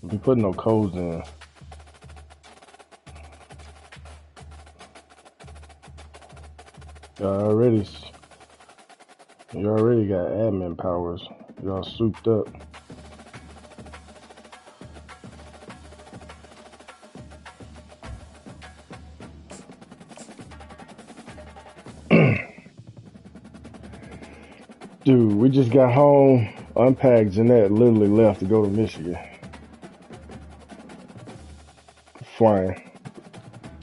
Be putting no codes in. You already got admin powers. Y'all souped up. Dude, we just got home, unpacked. Jeanette literally left to go to Michigan. Flying.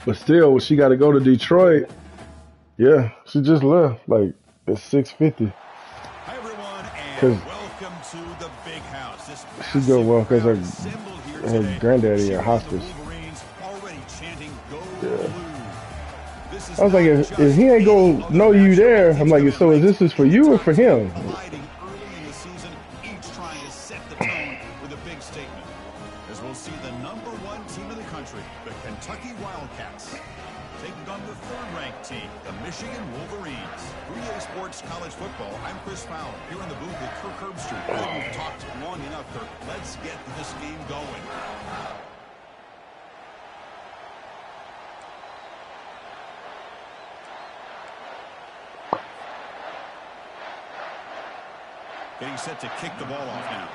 But still, she got to go to Detroit. Yeah, she just left. Like, it's 6:50. Hi, everyone, and welcome to the big house. This she go well because her granddaddy a hospice. Already chanting, "Go yeah. This I was like, if he ain't gonna know you there, I'm like, so is this for you or for him? Early in the season, each trying to set the tone with a big statement. As we'll see the #1 team in the country, the Kentucky Wildcats, taking on the third-ranked team, the Michigan Wolverines. For EA Sports College Football, I'm Chris Fowler, here in the booth with Kirk Herbstreit. I think we've talked long enough, Kirk. Let's get this game going. Getting set to kick the ball off now.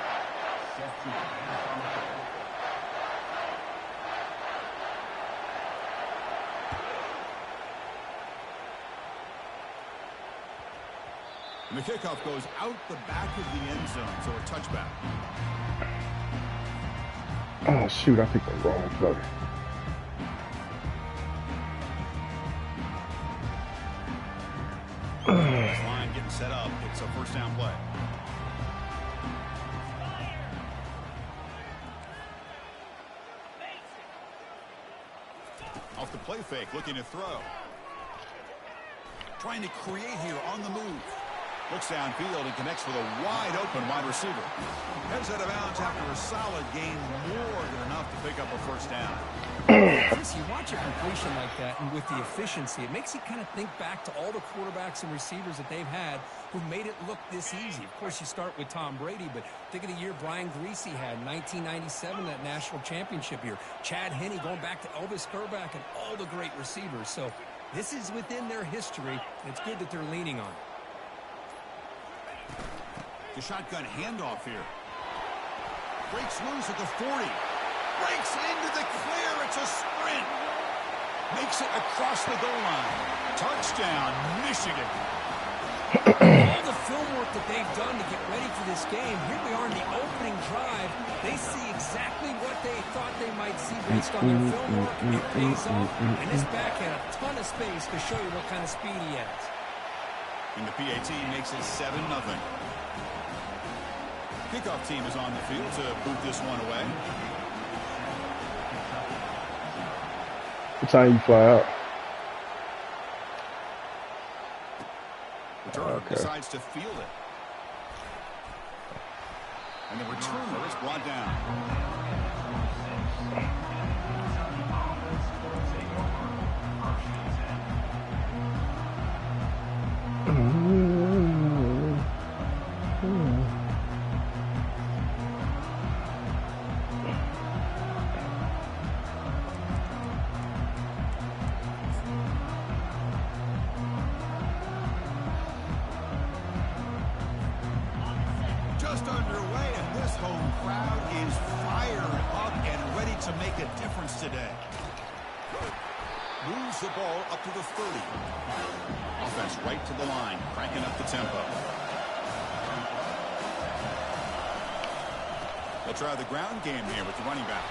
And the kickoff goes out the back of the end zone, so a touchback. Oh, shoot, I picked the wrong play. This line getting set up. It's a first down play. Off the play fake, looking to throw. Trying to create here on the move. Looks downfield and connects with a wide-open wide receiver. Heads out of bounds after a solid gain, more than enough to pick up a first down. Chris, you watch a completion like that, and with the efficiency, it makes you kind of think back to all the quarterbacks and receivers that they've had who made it look this easy. Of course, you start with Tom Brady, but think of the year Brian Griese had in 1997, that national championship year. Chad Henne going back to Elvis Grbac and all the great receivers. So this is within their history, and it's good that they're leaning on it. The shotgun handoff here. Breaks loose at the 40. Breaks into the clear. It's a sprint. Makes it across the goal line. Touchdown, Michigan. All the film work that they've done to get ready for this game, here we are in the opening drive. They see exactly what they thought they might see based on their film work. It pays off. And this back had a ton of space to show you what kind of speed he has. And the PAT makes it 7-0. Kickoff team is on the field to boot this one away. What time you fly out? Returner decides to field it. And the returner is brought down. Just underway, and this home crowd is fired up and ready to make a difference today. Moves the ball up to the 30. Offense right to the line, cranking up the tempo. They'll try the ground game here with the running back.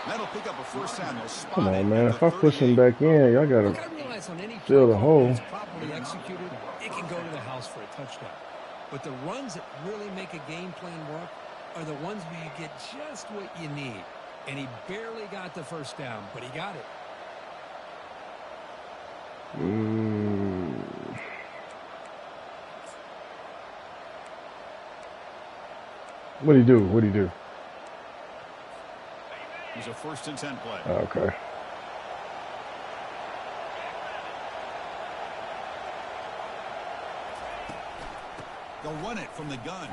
That'll pick up a first down. Come on, man. If I push him back in, y'all got to fill the hole. Properly executed, it can go to the house for a touchdown. But the runs that really make a game plan work are the ones where you get just what you need. And he barely got the first down, but he got it. What'd he do? What'd he do? He's a 1st and 10 play. Okay. They'll run it from the gun.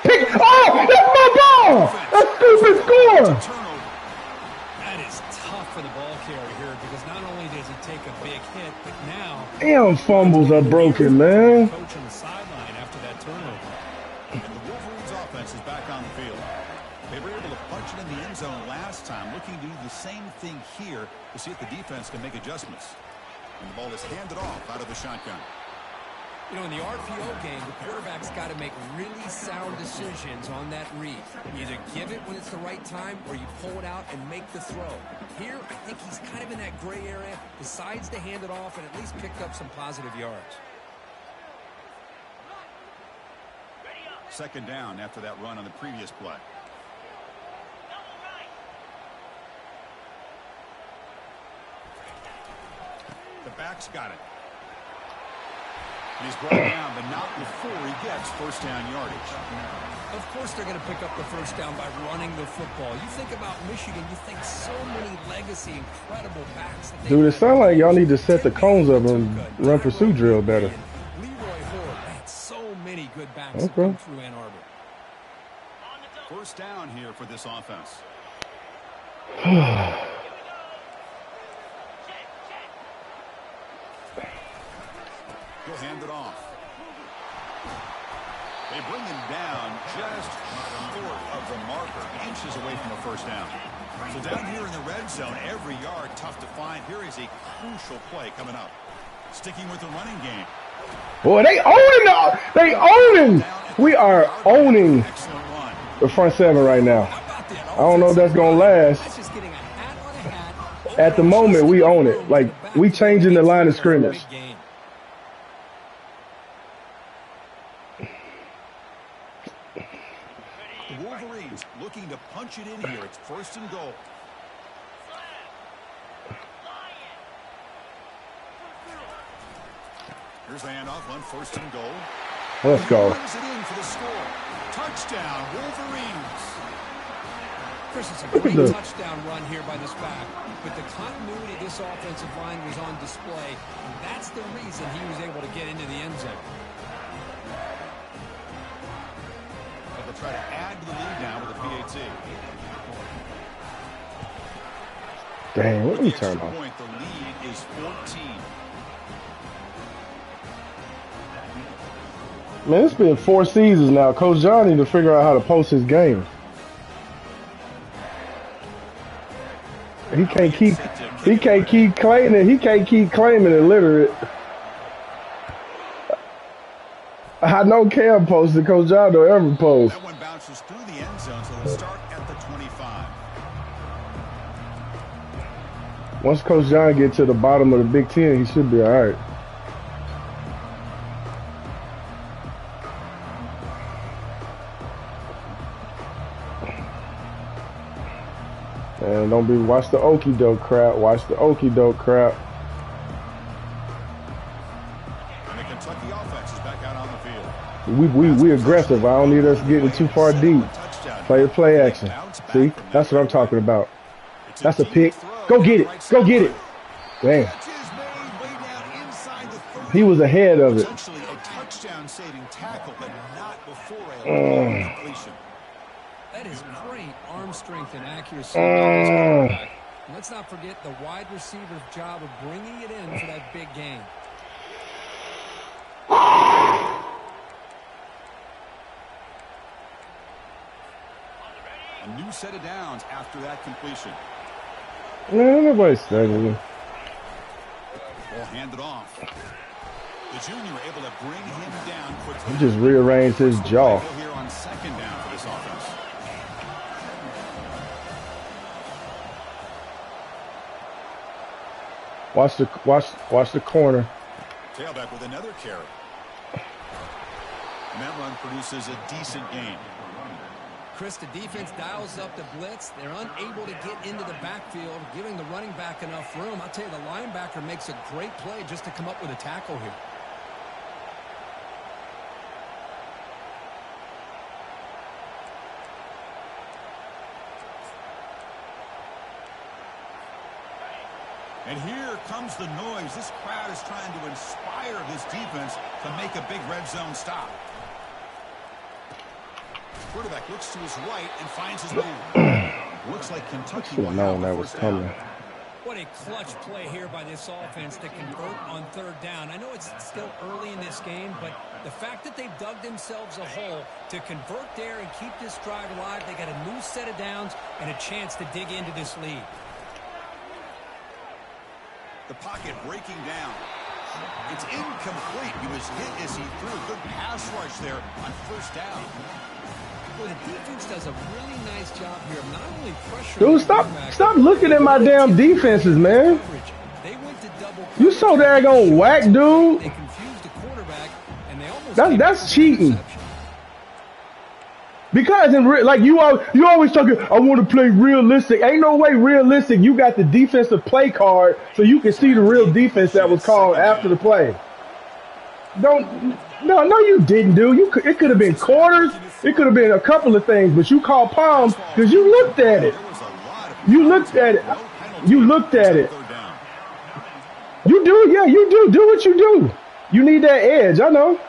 Pick! Oh! That's my ball! now. Turnover. That is tough for the ball carrier here because not only does he take a big hit, but now Damn, fumbles are broken, man. coach on the sideline after that turnover. And the Wolverines offense is back on the field. They were able to punch it in the end zone last time, looking to do the same thing here to see if the defense can make adjustments. And the ball is handed off out of the shotgun. You know, in the RPO game, the quarterback's got to make really sound decisions on that read. You either give it when it's the right time or you pull it out and make the throw. Here, I think he's kind of in that gray area, decides to hand it off and at least picked up some positive yards. Second down after that run on the previous play. The back's got it. And he's brought down, but not before he gets first down yardage. Of course they're going to pick up the first down by running the football. You think about Michigan, you think so many legacy, incredible backs. Dude, it sounds like y'all need to set the cones up and run pursuit drill better. Leroy Horde had so many good backs that come through Ann Arbor. First down here for this offense. He'll hand it off. They bring him down just short of the marker, inches away from a first down. So down here in the red zone, every yard tough to find. Here is a crucial play coming up. Sticking with the running game. Boy, they owning. They owning. We are owning the front seven right now. I don't know if that's gonna last. At the moment, we own it. Like we changing the line of scrimmage. The Wolverines looking to punch it in here. It's first and goal. Here's the handoff on first and goal. Let's go. He brings it in for the score. Touchdown, Wolverines. Chris, it's a great touchdown run here by this back, but the continuity of this offensive line was on display, and that's the reason he was able to get into the end zone. They'll try to add to the lead now with a PAT. Dang, let me turn off. Point, the lead is 14. Man, it's been 4 seasons now. Coach John need to figure out how to post his game. He can't keep claiming it literate. I know Cam posted, Coach John don't ever post. That one bounces through the end zone, so they'll start at the 25. Once Coach John gets to the bottom of the Big Ten, he should be all right. And don't be watch the okie doke crap. Watch the okie doke crap. And the Kentucky offense is back out on the field. We aggressive. I don't need us getting too far deep. Play action. See, that's what I'm talking about. That's a pick. Go get it. Go get it. Damn. He was ahead of it. Essentially a touchdown-saving tackle, but not before a completion. That is great arm strength and accuracy. Let's not forget the wide receiver's job of bringing it in for that big game. A new set of downs after that completion. Man, nobody's studying. Ball handed off. The junior able to bring him down quickly. He just rearranged his jaw. Here on second down for this offense. Watch the corner. Tailback with another carry. And that run produces a decent gain. Chris, the defense dials up the blitz. They're unable to get into the backfield, giving the running back enough room. I'll tell you, the linebacker makes a great play just to come up with a tackle here. And here comes the noise. This crowd is trying to inspire this defense to make a big red zone stop. quarterback looks to his right and finds his man. Looks like Kentucky will have that the was first down. coming. What a clutch play here by this offense to convert on third down. I know it's still early in this game, but the fact that they've dug themselves a hole to convert there and keep this drive alive, they got a new set of downs and a chance to dig into this lead. The pocket breaking down. It's incomplete. He was hit as he threw a good pass rush there on first down. Well, the defense does a really nice job here of not only pressuring... Dude, stop looking at my damn defenses, man. They went to double... You so daggone whack, dude. They confused the quarterback, and they almost... That's cheating. Because like you always talking, I want to play realistic. Ain't no way realistic. You got the defensive play card, so you can see the real defense that was called after the play. No, you didn't, dude. It could have been quarters. It could have been a couple of things, but you called palms because you looked at it. You looked at it. You looked at it. You do, yeah, you do. Do what you do. You need that edge. I know.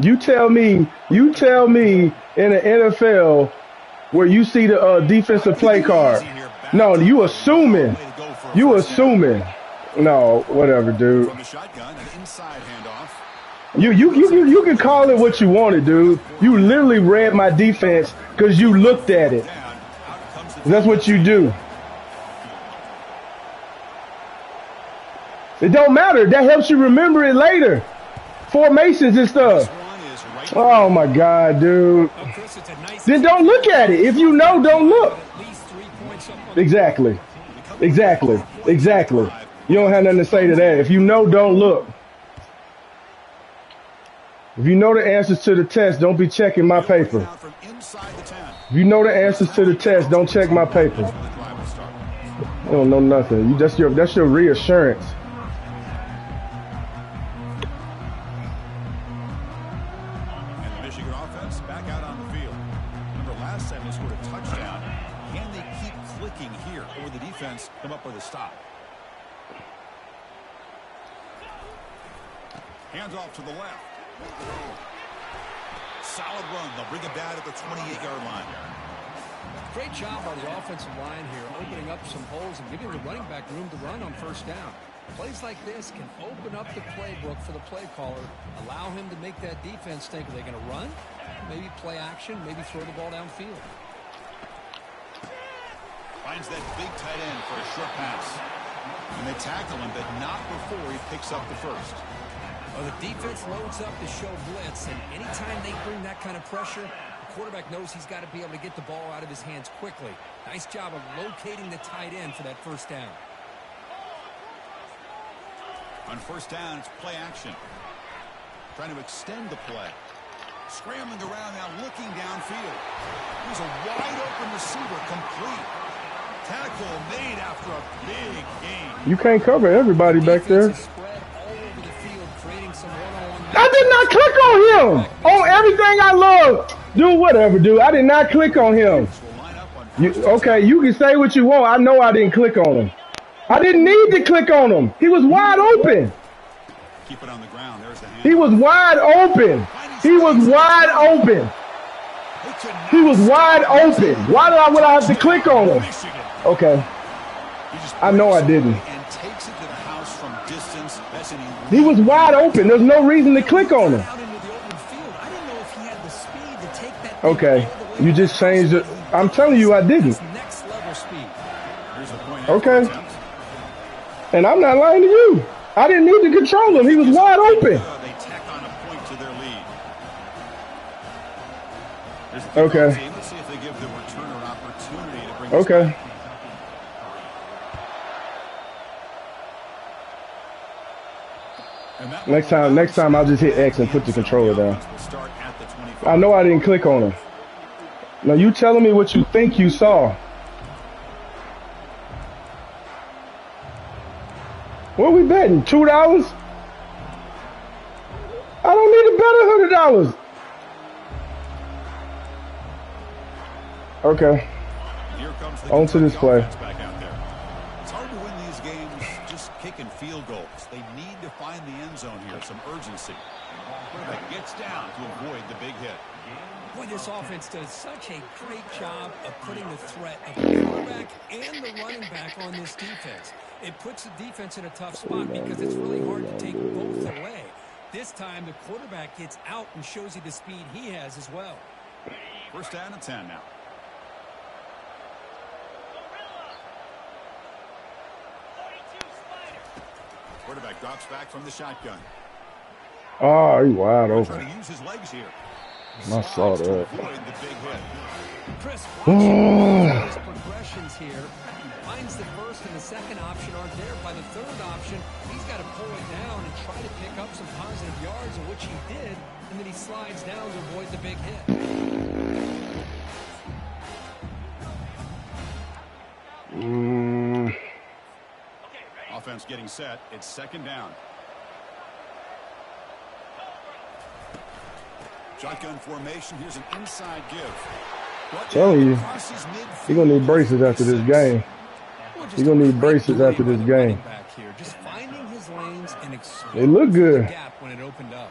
You tell me in the NFL where you see the defensive play card. No, you assuming. You assuming. No, whatever, dude. You can call it what you wanted, dude. You literally read my defense because you looked at it. That's what you do. It don't matter. That helps you remember it later. Formations and stuff. Oh my God, dude. Then don't look at it. If you know, don't look. Exactly. You don't have nothing to say to that. If you know, don't look. If you know the answers to the test, don't be checking my paper. If you know the answers to the test, don't check my paper. You don't know nothing. That's your reassurance. Come up with a stop. Hands off to the left. Solid run. They'll bring it back at the 28-yard line. Great job by the offensive line here, opening up some holes and giving the running back room to run on first down. Plays like this can open up the playbook for the play caller, allow him to make that defense think, are they going to run? Maybe play action, maybe throw the ball downfield. Finds that big tight end for a short pass. And they tackle him, but not before he picks up the first. Well, the defense loads up to show blitz, and anytime they bring that kind of pressure, the quarterback knows he's got to be able to get the ball out of his hands quickly. Nice job of locating the tight end for that first down. On first down, it's play action. Trying to extend the play. Scrambling around now, looking downfield. Here's a wide-open receiver, complete. Tackle made after a big gain. You can't cover everybody back there. I did not click on him. On everything I love. Dude, whatever, dude. I did not click on him. Okay, you can say what you want. I know I didn't click on him. I didn't need to click on him. He was wide open. Keep it on the ground. There's the hand. He was wide open. He was wide open. He was wide open. Why would I have to click on him? Okay. I know I didn't. He was wide open. There's no reason to click on him. Okay. You just changed it. I'm telling you I didn't. Okay. And I'm not lying to you. I didn't need to control him. He was wide open. Okay. Okay. Next time I'll just hit X and put the controller down. I know I didn't click on him. Now you telling me what you think you saw. What are we betting? $2? I don't need to bet $100. Okay. On to this play. It's hard to win these games just kicking kicking field goals. They need to find the end zone here, some urgency. Quarterback gets down to avoid the big hit. Boy, this offense does such a great job of putting the threat of the quarterback and the running back on this defense. It puts the defense in a tough spot because it's really hard to take both away. This time, the quarterback gets out and shows you the speed he has as well. First down and 10 now. Quarterback drops back from the shotgun. Oh, he's wide Trying open. to use his legs here. I saw Slides to that. avoid the big hit. Chris, watching his progressions here, finds the first and the second option aren't there. By the third option, he's got to pull it down and try to pick up some positive yards, of which he did, and then he slides down to avoid the big hit. Offense getting set. It's second down. Shotgun formation. Here's an inside give. Telling you, he's gonna need braces after this game. He's gonna need braces after this game. Just finding his lanes and They look good. the gap when it opened up.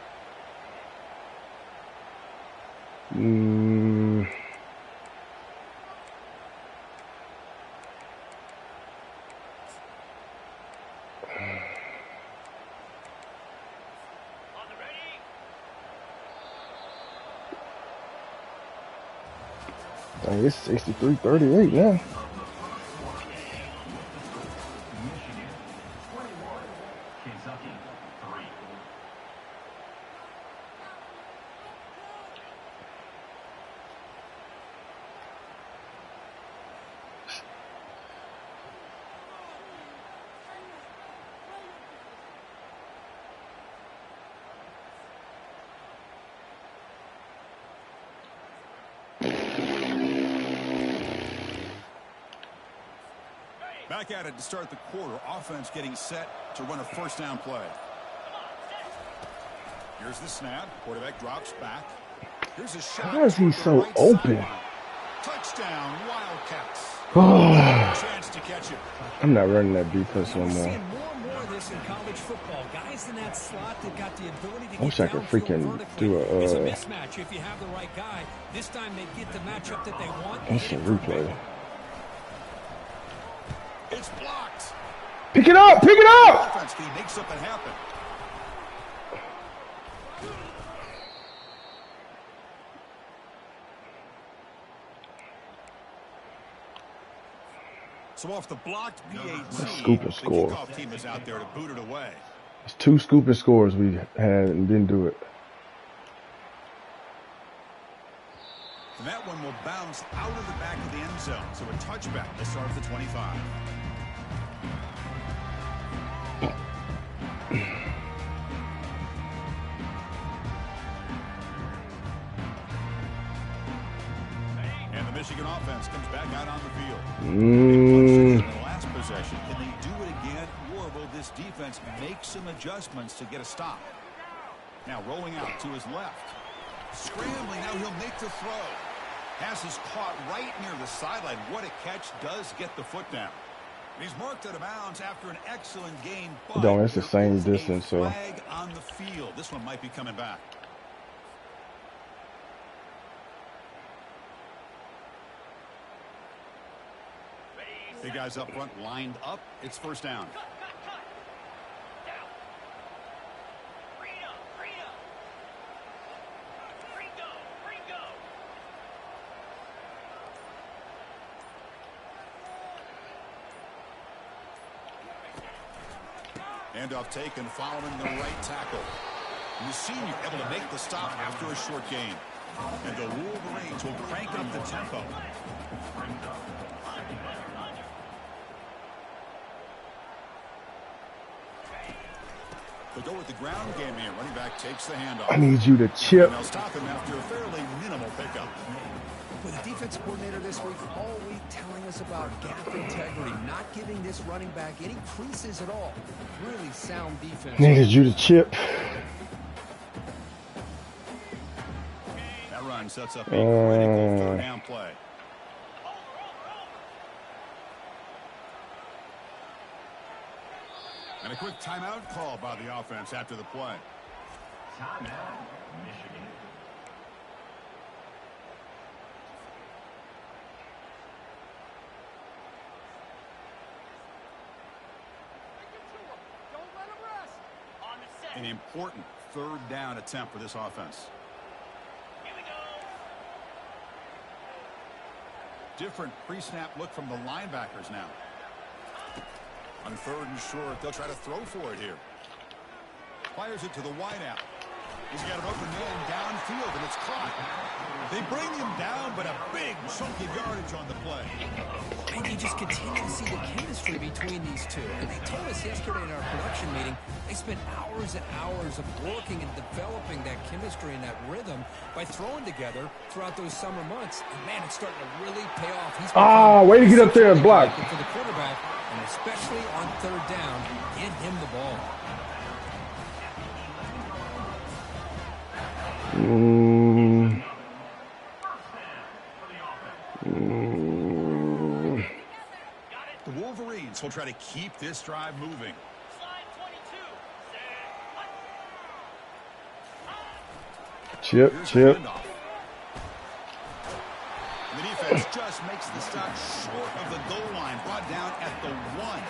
Dang, it's 63-38 now. Back at it to start the quarter. Offense getting set to run a first down play. Here's the snap. Quarterback drops back. Here's a shot. How is he so open? Touchdown, Wildcats. Chance to catch it. I'm not running that defense no We're more. seeing more and more of this in college football. Guys in that slot that got the ability to I wish get I could downfield freaking vertically. do It's a a mismatch if you have the right guy. This time they get the matchup that they want. instant replay. It's blocked. Pick it up! Pick it up! Offense can make something happen. So off the blocked PAT, Scoop and the score. kickoff team is out there to boot it away. It's 2 scooping scores we had and didn't do it. And that one will bounce out of the back of the end zone. So a touchback to start the 25. And the Michigan offense comes back out on the field. In the last possession. Can they do it again, or will this defense make some adjustments to get a stop? Now rolling out to his left. Scrambling, now he'll make the throw. Pass is caught right near the sideline. What a catch, does get the foot down. He's marked out of bounds after an excellent game. Don't, it's the same distance, so. Flag on the field. This one might be coming back. Big guys up front lined up. It's first down. Handoff taken following the right tackle. The senior able to make the stop after a short gain. And the Wolverines will crank up the tempo. They'll go with the ground game here. Running back takes the handoff. I need you to chip. And they'll stop him after a fairly minimal pickup. With the defensive coordinator this week all week telling us about gap integrity, not giving this running back any creases at all. Really sound defense. Needed you to chip. That run sets up a critical third down play. And a quick timeout call by the offense after the play. Timeout, Michigan. An important third down attempt for this offense. Here we go. Different pre-snap look from the linebackers now. On third and short, they'll try to throw for it here. Fires it to the wideout. He's got an open man downfield, and it's caught. They bring him down, but a big chunk of yardage on the play. And you just continue to see the chemistry between these two. And they told us yesterday in our production meeting, they spent hours and hours of working and developing that chemistry and that rhythm by throwing together throughout those summer months. And, man, it's starting to really pay off. He's way to get up there and block. for the quarterback, and especially on third down, get him the ball. The Wolverines will try to keep this drive moving. Chip. The defense just makes the stop short of the goal line, brought down at the 1.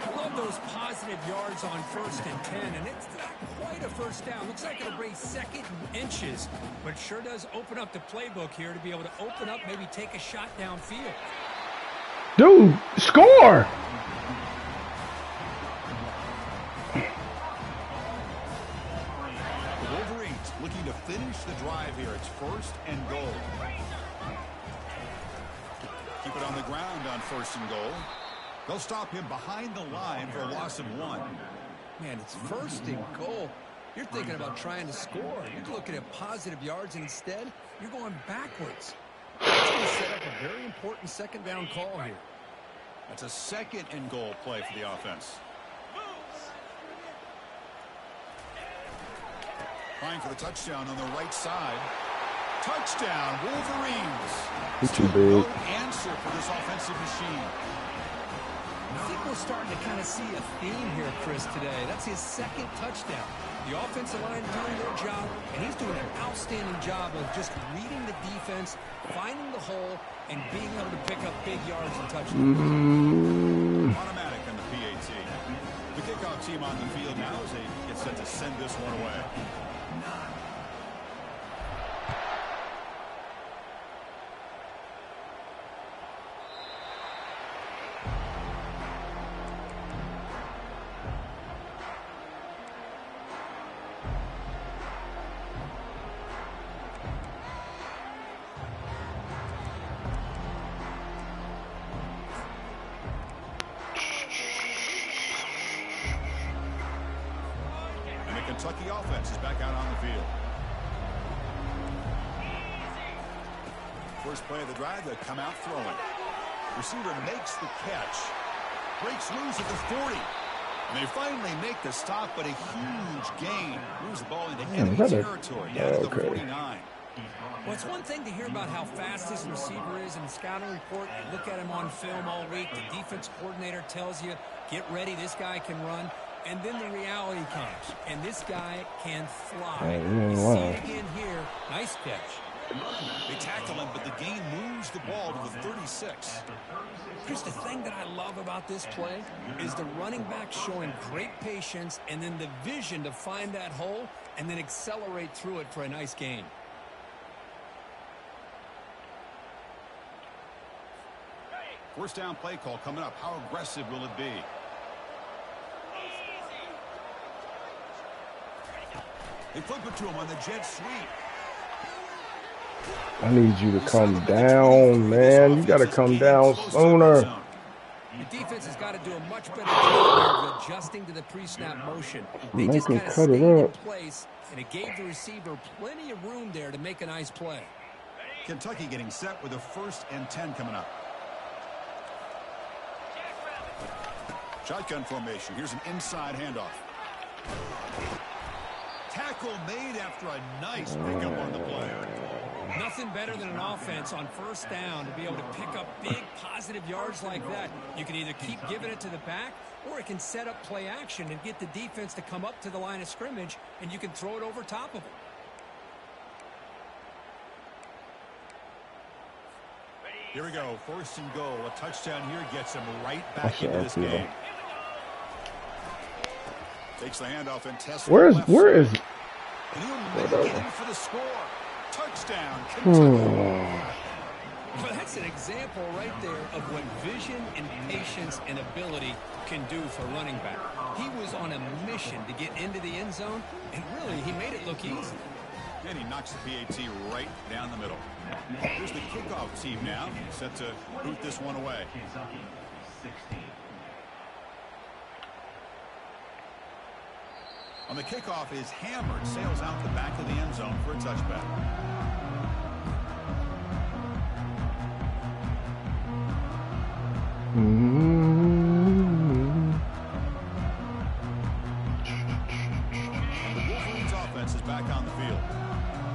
I love those positive yards on 1st and 10, and it's not quite a first down. Looks like it'll bring second inches, but sure does open up the playbook here to be able to open up, maybe take a shot downfield. Dude, score! The Wolverines looking to finish the drive here. It's 1st and goal. Keep it on the ground on 1st and goal. They'll stop him behind the line for a loss of 1. Man, it's 1st and goal. You're thinking about trying to score. You're looking at positive yards, and instead, you're going backwards. That's going to set up a very important second down call here. That's a 2nd and goal play for the offense. Trying for the touchdown on the right side. Touchdown, Wolverines. He's too big. No answer for this offensive machine. I think we're starting to kind of see a theme here, Chris, today. That's his 2nd touchdown. The offensive line doing their job, and he's doing an outstanding job of just reading the defense, finding the hole, and being able to pick up big yards and touchdowns. Automatic on the PAT. The kickoff team on the field now as they get set to send this one away. Kentucky offense is back out on the field. First play of the drive, they come out throwing. Receiver makes the catch. Breaks loose at the 40. And they finally make the stop, but a huge gain. Moves the ball into enemy territory. Down to the 49. Well, it's one thing to hear about how fast this receiver is in the scouting report. You look at him on film all week. The defense coordinator tells you, get ready, this guy can run. And then the reality comes, and this guy can fly. You see it again here. Nice catch. They tackle him, but the gain moves the ball to the 36. Chris, the thing that I love about this play is the running back showing great patience and then the vision to find that hole and then accelerate through it for a nice gain. First down play call coming up. How aggressive will it be? They flip it to him on the jet sweep. I need you to come down, man. You got to come down sooner. The defense has got to do a much better job of adjusting to the pre-snap motion. They just kind of stayed in place, and it gave the receiver plenty of room there to make a nice play. Kentucky getting set with a 1st and 10 coming up. Shotgun formation. Here's an inside handoff. Tackle made after a nice pickup on the play. Nothing better than an offense on first down to be able to pick up big positive yards like that. You can either keep giving it to the back, or it can set up play action and get the defense to come up to the line of scrimmage, and you can throw it over top of them. Here we go, 1st and goal. A touchdown here gets him right back into this game. Takes the handoff and tests. Where is? And he'll make it in for the score. Touchdown, Kentucky. Well, that's an example right there of what vision and patience and ability can do for running back. He was on a mission to get into the end zone, and really, he made it look easy. And he knocks the PAT right down the middle. Here's the kickoff team now, set to boot this one away. Kentucky 16. On the kickoff is hammered, sails out the back of the end zone for a touchback. The Wolverines offense is back on the field.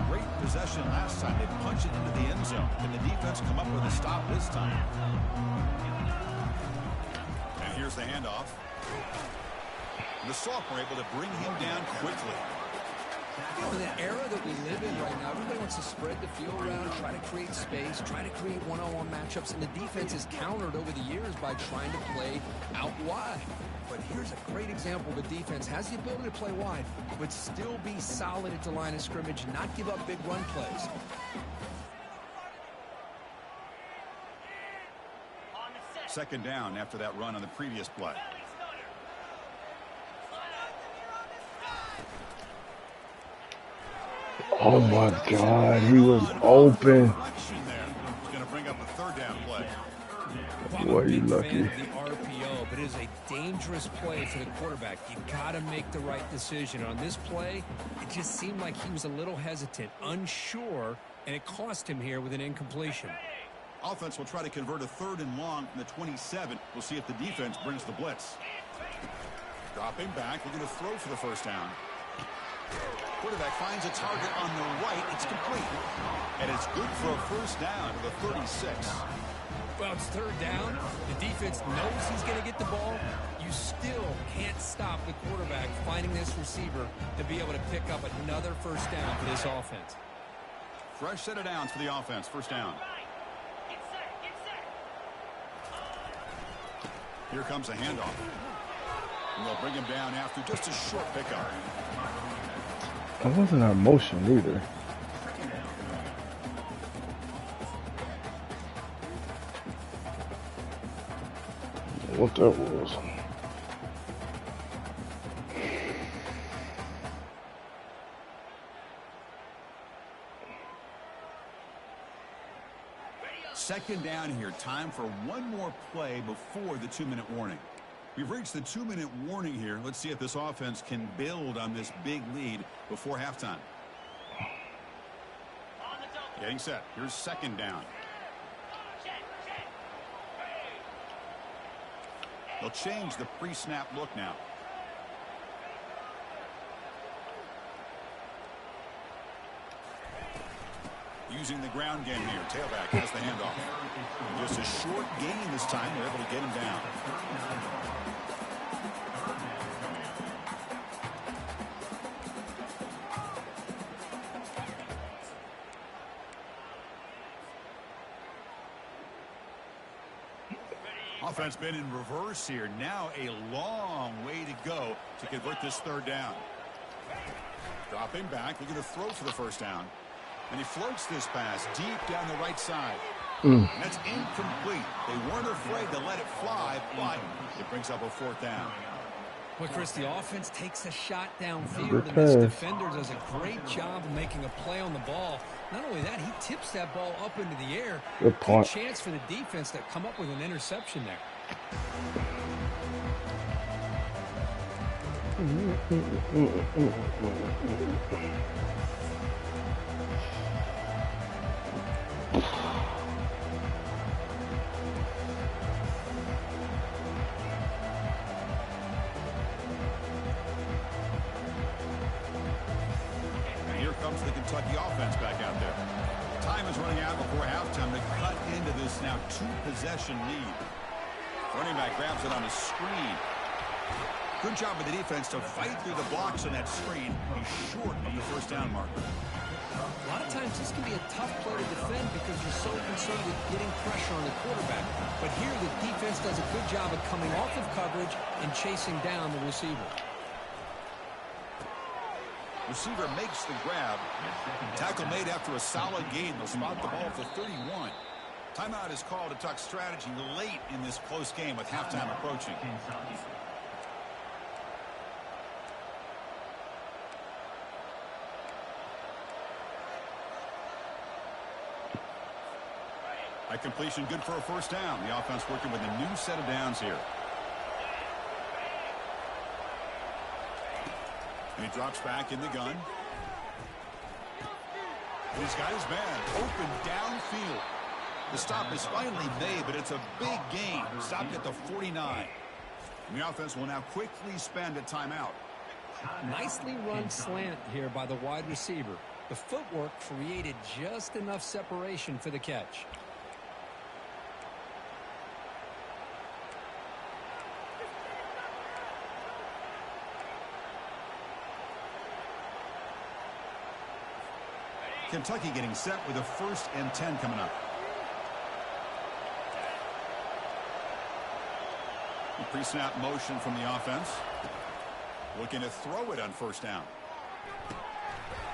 Great possession last time. They punched it into the end zone. Can the defense come up with a stop this time? And here's the handoff. The sophomore able to bring him down quickly. In the era that we live in right now, everybody wants to spread the field around, try to create space, try to create one-on-one matchups, and the defense is countered over the years by trying to play out wide. But here's a great example. The defense has the ability to play wide, but still be solid at the line of scrimmage, not give up big run plays. Second down after that run on the previous play. Oh my God, he was open. He's going to bring up a 3rd down play. Boy, you lucky. The RPO, but it is a dangerous play for the quarterback. You got to make the right decision. On this play, it just seemed like he was a little hesitant, unsure, and it cost him here with an incompletion. Offense will try to convert a 3rd and long from the 27. We'll see if the defense brings the blitz. Dropping back, we're going to throw for the 1st down. Quarterback finds a target on the right. It's complete. And it's good for a 1st down to the 36. Well, it's 3rd down. The defense knows he's going to get the ball. You still can't stop the quarterback finding this receiver to be able to pick up another 1st down for this offense. Fresh set of downs for the offense. 1st down. Here comes a handoff. And they'll bring him down after just a short pickup. That wasn't our motion either. What that was. Second down here. Time for one more play before the 2-minute warning. We've reached the 2-minute warning here. Let's see if this offense can build on this big lead before halftime. Getting set. Here's 2nd down. They'll change the pre-snap look now. Using the ground game here. Tailback has the handoff. Just a short gain this time. They're able to get him down. Offense been in reverse here. Now a long way to go to convert this 3rd down. Dropping back. They're going to throw for the 1st down. And he floats this pass deep down the right side. And that's incomplete. They weren't afraid to let it fly, but it brings up a 4th down. Well, Chris, the offense takes a shot downfield, and this defender does a great job of making a play on the ball. Not only that, he tips that ball up into the air. Good point. Good chance for the defense to come up with an interception there. Here comes the Kentucky offense back out there. Time is running out before halftime to cut into this now 2-possession lead. Running back grabs it on a screen. Good job of the defense to fight through the blocks on that screen. He's short of the first down marker. A lot of times this can be a tough play to defend because you're so concerned with getting pressure on the quarterback. But here the defense does a good job of coming off of coverage and chasing down the receiver. Receiver makes the grab. Tackle made after a solid gain. They'll spot the ball for 31. Timeout is called to talk strategy late in this close game with halftime approaching. High completion, good for a first down. The offense working with a new set of downs here. And he drops back in the gun. And he's got his man open downfield. The stop is finally made, but it's a big gain. Stopped at the 49. And the offense will now quickly spend a timeout. Nicely run slant here by the wide receiver. The footwork created just enough separation for the catch. Kentucky getting set with a 1st and 10 coming up. Pre-snap motion from the offense. Looking to throw it on first down.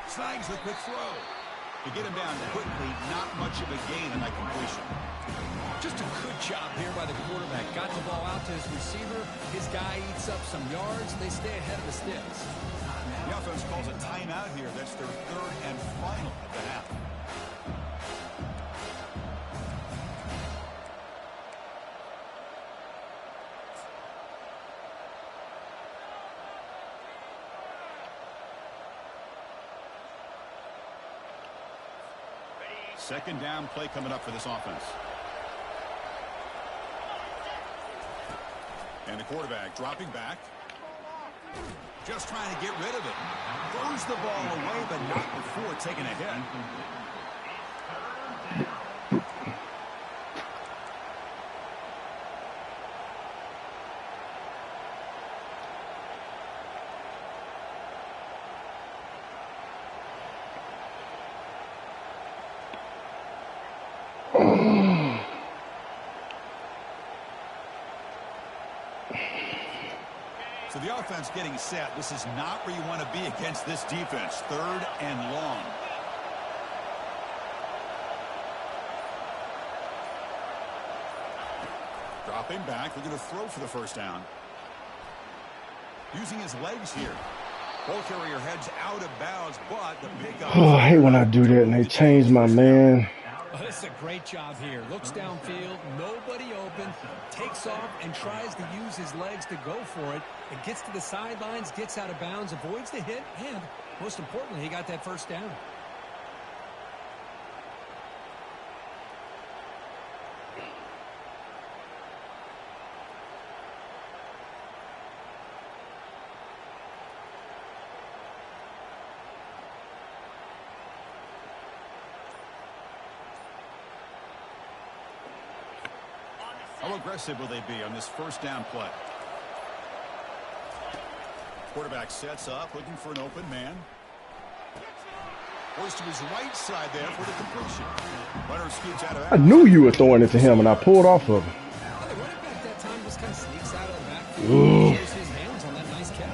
Snags the quick throw. To get him down quickly, not much of a gain on that completion. Just a good job here by the quarterback. Got the ball out to his receiver. His guy eats up some yards, and they stay ahead of the sticks. The offense calls a timeout here. That's their 3rd and final of the half. Second down play coming up for this offense. And the quarterback dropping back. Just trying to get rid of it. Throws the ball away, but not before taking a hit. So the offense getting set. This is not where you want to be against this defense. 3rd and long. Dropping back. We're going to throw for the first down. Using his legs here. Ball carrier heads out of bounds, but the pickup. Oh, I hate when I do that and they change my man. Oh, this is a great job here. Looks downfield, nobody open, takes off and tries to use his legs to go for it. It gets to the sidelines, gets out of bounds, avoids the hit, and most importantly, he got that first down. How aggressive will they be on this first down play? Quarterback sets up, looking for an open man. Goes to his right side there for the completion. Runner scoots out of that. I knew you were throwing it to him, and I pulled off of him. Well, the running back that time just kind of sneaks out of the backfield and shows his hands on that nice catch.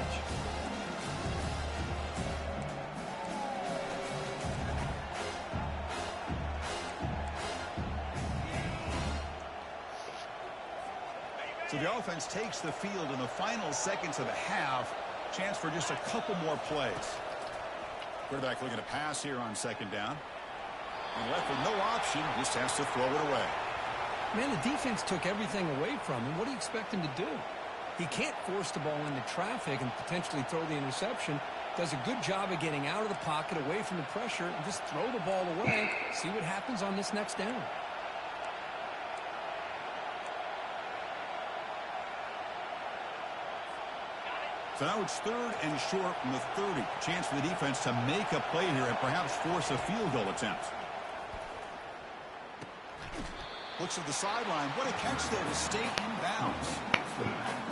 So the offense takes the field in the final seconds of the half. Chance for just a couple more plays. Quarterback looking to pass here on second down. And left with no option, just has to throw it away. Man, the defense took everything away from him. What do you expect him to do? He can't force the ball into traffic and potentially throw the interception. Does a good job of getting out of the pocket, away from the pressure, and just throw the ball away. See what happens on this next down. So now it's 3rd and short from the 30. Chance for the defense to make a play here and perhaps force a field goal attempt. Looks at the sideline. What a catch there to stay in bounds.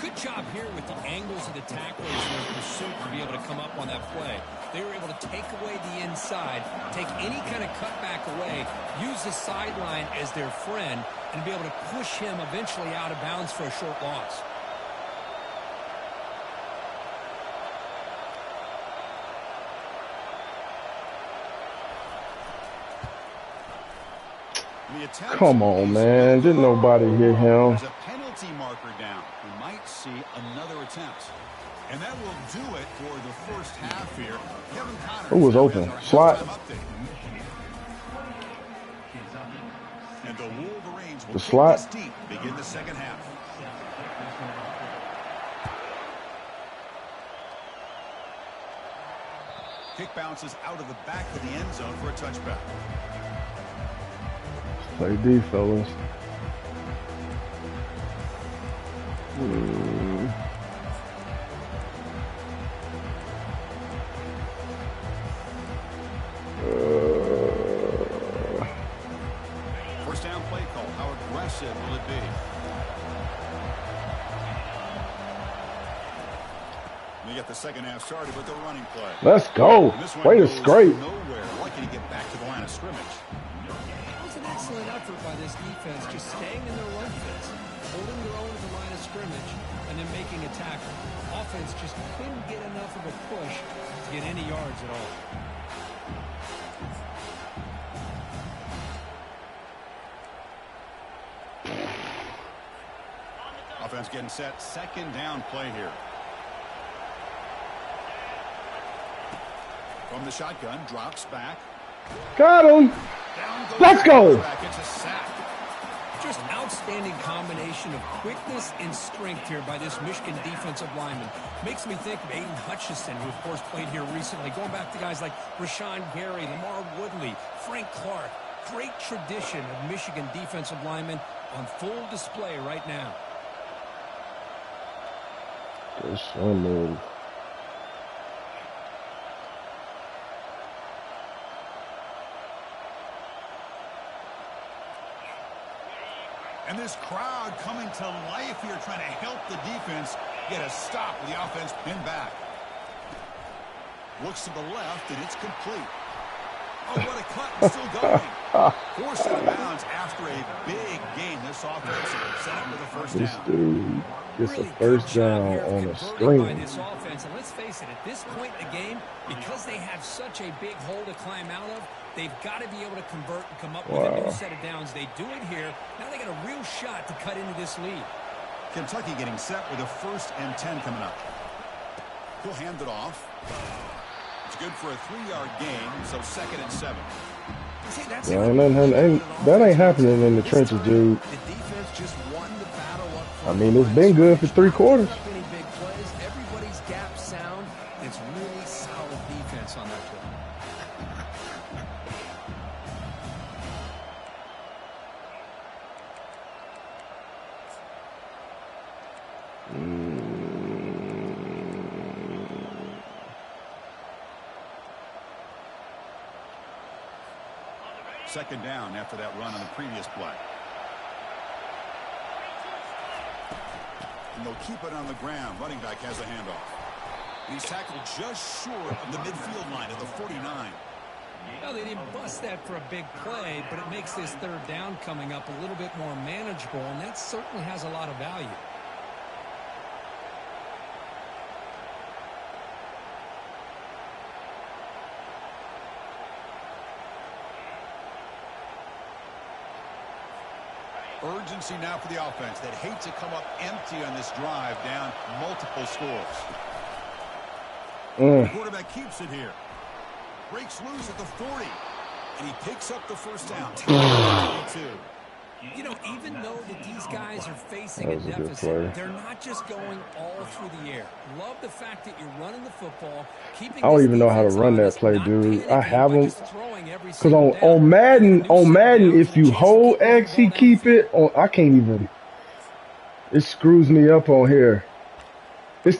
Good job here with the angles of the tacklers in their pursuit to be able to come up on that play. They were able to take away the inside, take any kind of cutback away, use the sideline as their friend, and be able to push him eventually out of bounds for a short loss. Come on, man. Didn't nobody hit him. There's a penalty marker down. We might see another attempt. And that will do it for the first half here. Kevin Connors. Who was open? Slot. And the Wolverines will The slot. take this deep, begin the second half. Kick bounces out of the back of the end zone for a touchback. Play D, fellas. First down play call. How aggressive will it be? We get the second half started with the running play. Let's go. Way to scrape. Nowhere. Lucky to get back to the line of scrimmage. It was an excellent effort by this defense, just staying in their run fits, holding their own at the line of scrimmage, and then making a tackle. Offense just couldn't get enough of a push to get any yards at all. Offense getting set. Second down play here. From the shotgun, drops back. Got him. Let's go. It's a sack. Just outstanding combination of quickness and strength here by this Michigan defensive lineman. Makes me think of Aiden Hutchinson, who, of course, played here recently. Going back to guys like Rashawn Gary, Lamar Woodley, Frank Clark. Great tradition of Michigan defensive linemen on full display right now. Good swim move. And this crowd coming to life here, trying to help the defense get a stop with the offense pinned back. Looks to the left, and it's complete. Oh, what a cut. It's still going. Forced out of bounds after a big game. This offense set up with a first This down. dude gets a Really first good job down here of on a converting by screen. this offense. And let's face it, at this point in the game, because they have such a big hole to climb out of, they've got to be able to convert and come up with a new set of downs. They do it here. Now they got a real shot to cut into this lead. Kentucky getting set with a 1st and 10 coming up. He'll hand it off. It's good for a 3-yard gain, so 2nd and 7. See, that's Yeah, that ain't happening in the trenches, dude. The defense just won the battle up I front. mean, it's been good for 3 quarters. Any big plays, everybody's gap sound. It's really solid defense on that play. Second down after that run on the previous play. And they'll keep it on the ground. Running back has a handoff. He's tackled just short of the midfield line at the 49. Well, they didn't bust that for a big play, but it makes this third down coming up a little bit more manageable, and that certainly has a lot of value. Urgency now for the offense that hate to come up empty on this drive, down multiple scores. The quarterback keeps it here. Breaks loose at the 40. And he picks up the first down. 22. You know, even though that these guys are facing That a was a good deficit, play. they're not just going all through the air. Love the fact that you're running the football, keeping I don't this even know how to defense run that honest, play, not dude. I panicking have by them. just throwing every Because single down. on Madden, New set downs if you and hold chances to X, he get the ball keep downfield. it. I can't even. It screws me up on here. It's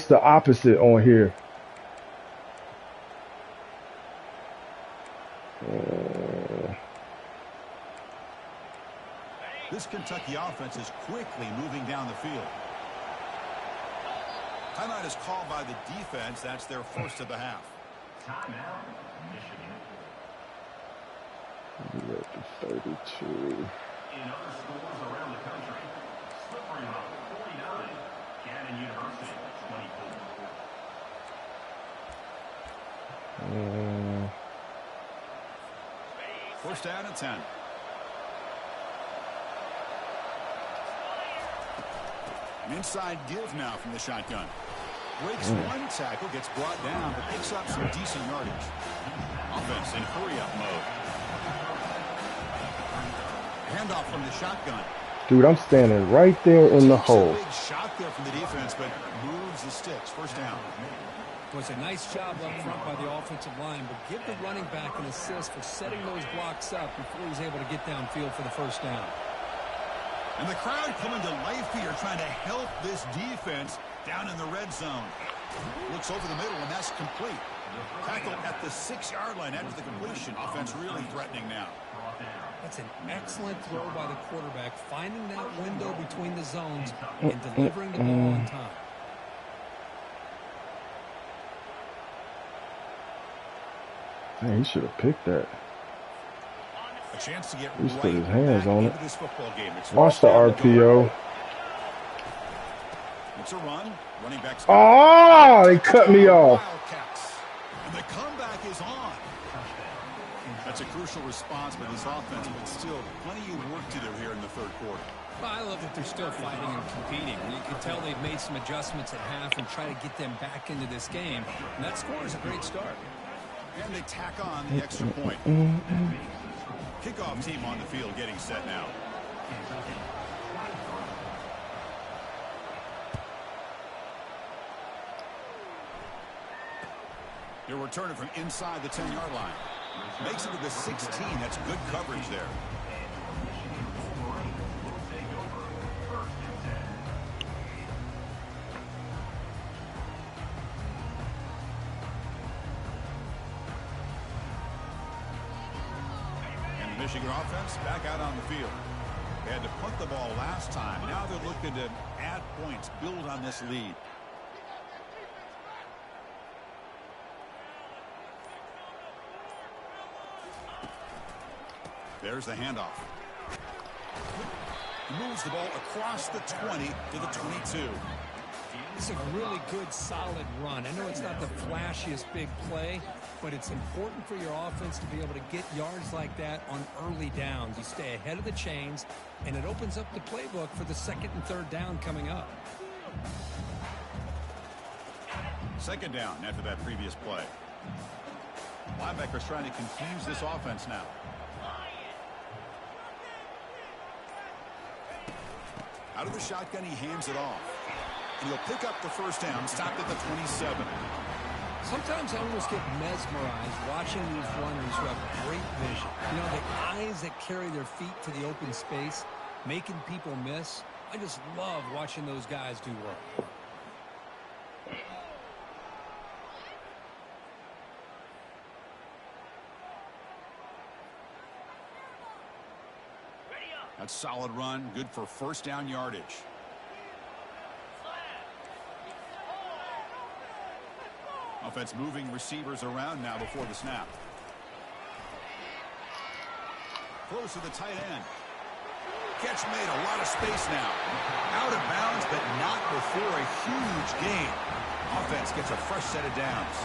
the opposite on here. This Kentucky offense is quickly moving down the field. Timeout is called by the defense. That's their first of the half. Timeout, Michigan. We're at the 32. In other schools around the country, Slippery Rock 49, Cannon University 24. First down and 10. An inside give now from the shotgun. Breaks one tackle, gets brought down, but picks up some decent yardage. Offense in hurry-up mode. Handoff from the shotgun. Dude, I'm standing right there in the hole. Big shot there from the defense, but moves the sticks. First down. It was a nice job up front by the offensive line, but give the running back an assist for setting those blocks up before he was able to get downfield for the first down. And the crowd coming to life here, trying to help this defense down in the red zone. Looks over the middle, and that's complete. Tackle at the 6-yard line after the completion. Offense really threatening now. That's an excellent throw by the quarterback, finding that window between the zones and delivering the ball on time. Man, he should have picked that. A chance to get He's right put his hands back on into it. this football game. It's Watch the RPO. It's a run. Running back's Oh, they cut me off. Wildcats. And the comeback is on. That's a crucial response by this offense, but still plenty of work to do here in the third quarter. Well, I love that they're still fighting and competing. You can tell they've made some adjustments at half and try to get them back into this game. And that score is a great start. And they tack on the extra point. Kickoff team on the field getting set now. They'll return it from inside the 10-yard line. Makes it to the 16. That's good coverage there. And the Michigan offense back out on the field. They had to punt the ball last time. Now they're looking to add points, build on this lead. There's the handoff. Moves the ball across the 20 to the 22. It's a really good, solid run. I know it's not the flashiest big play, but it's important for your offense to be able to get yards like that on early downs. You stay ahead of the chains, and it opens up the playbook for the second and third down coming up. Second down after that previous play. Linebackers trying to confuse this offense now. Out of the shotgun, he hands it off. And he'll pick up the first down, stopped at the 27. Sometimes I almost get mesmerized watching these runners who have great vision. You know, the eyes that carry their feet to the open space, making people miss. I just love watching those guys do work. That's solid run, good for first down yardage. Offense moving receivers around now before the snap. Close to the tight end. Catch made, a lot of space now. Out of bounds, but not before a huge gain. Offense gets a fresh set of downs.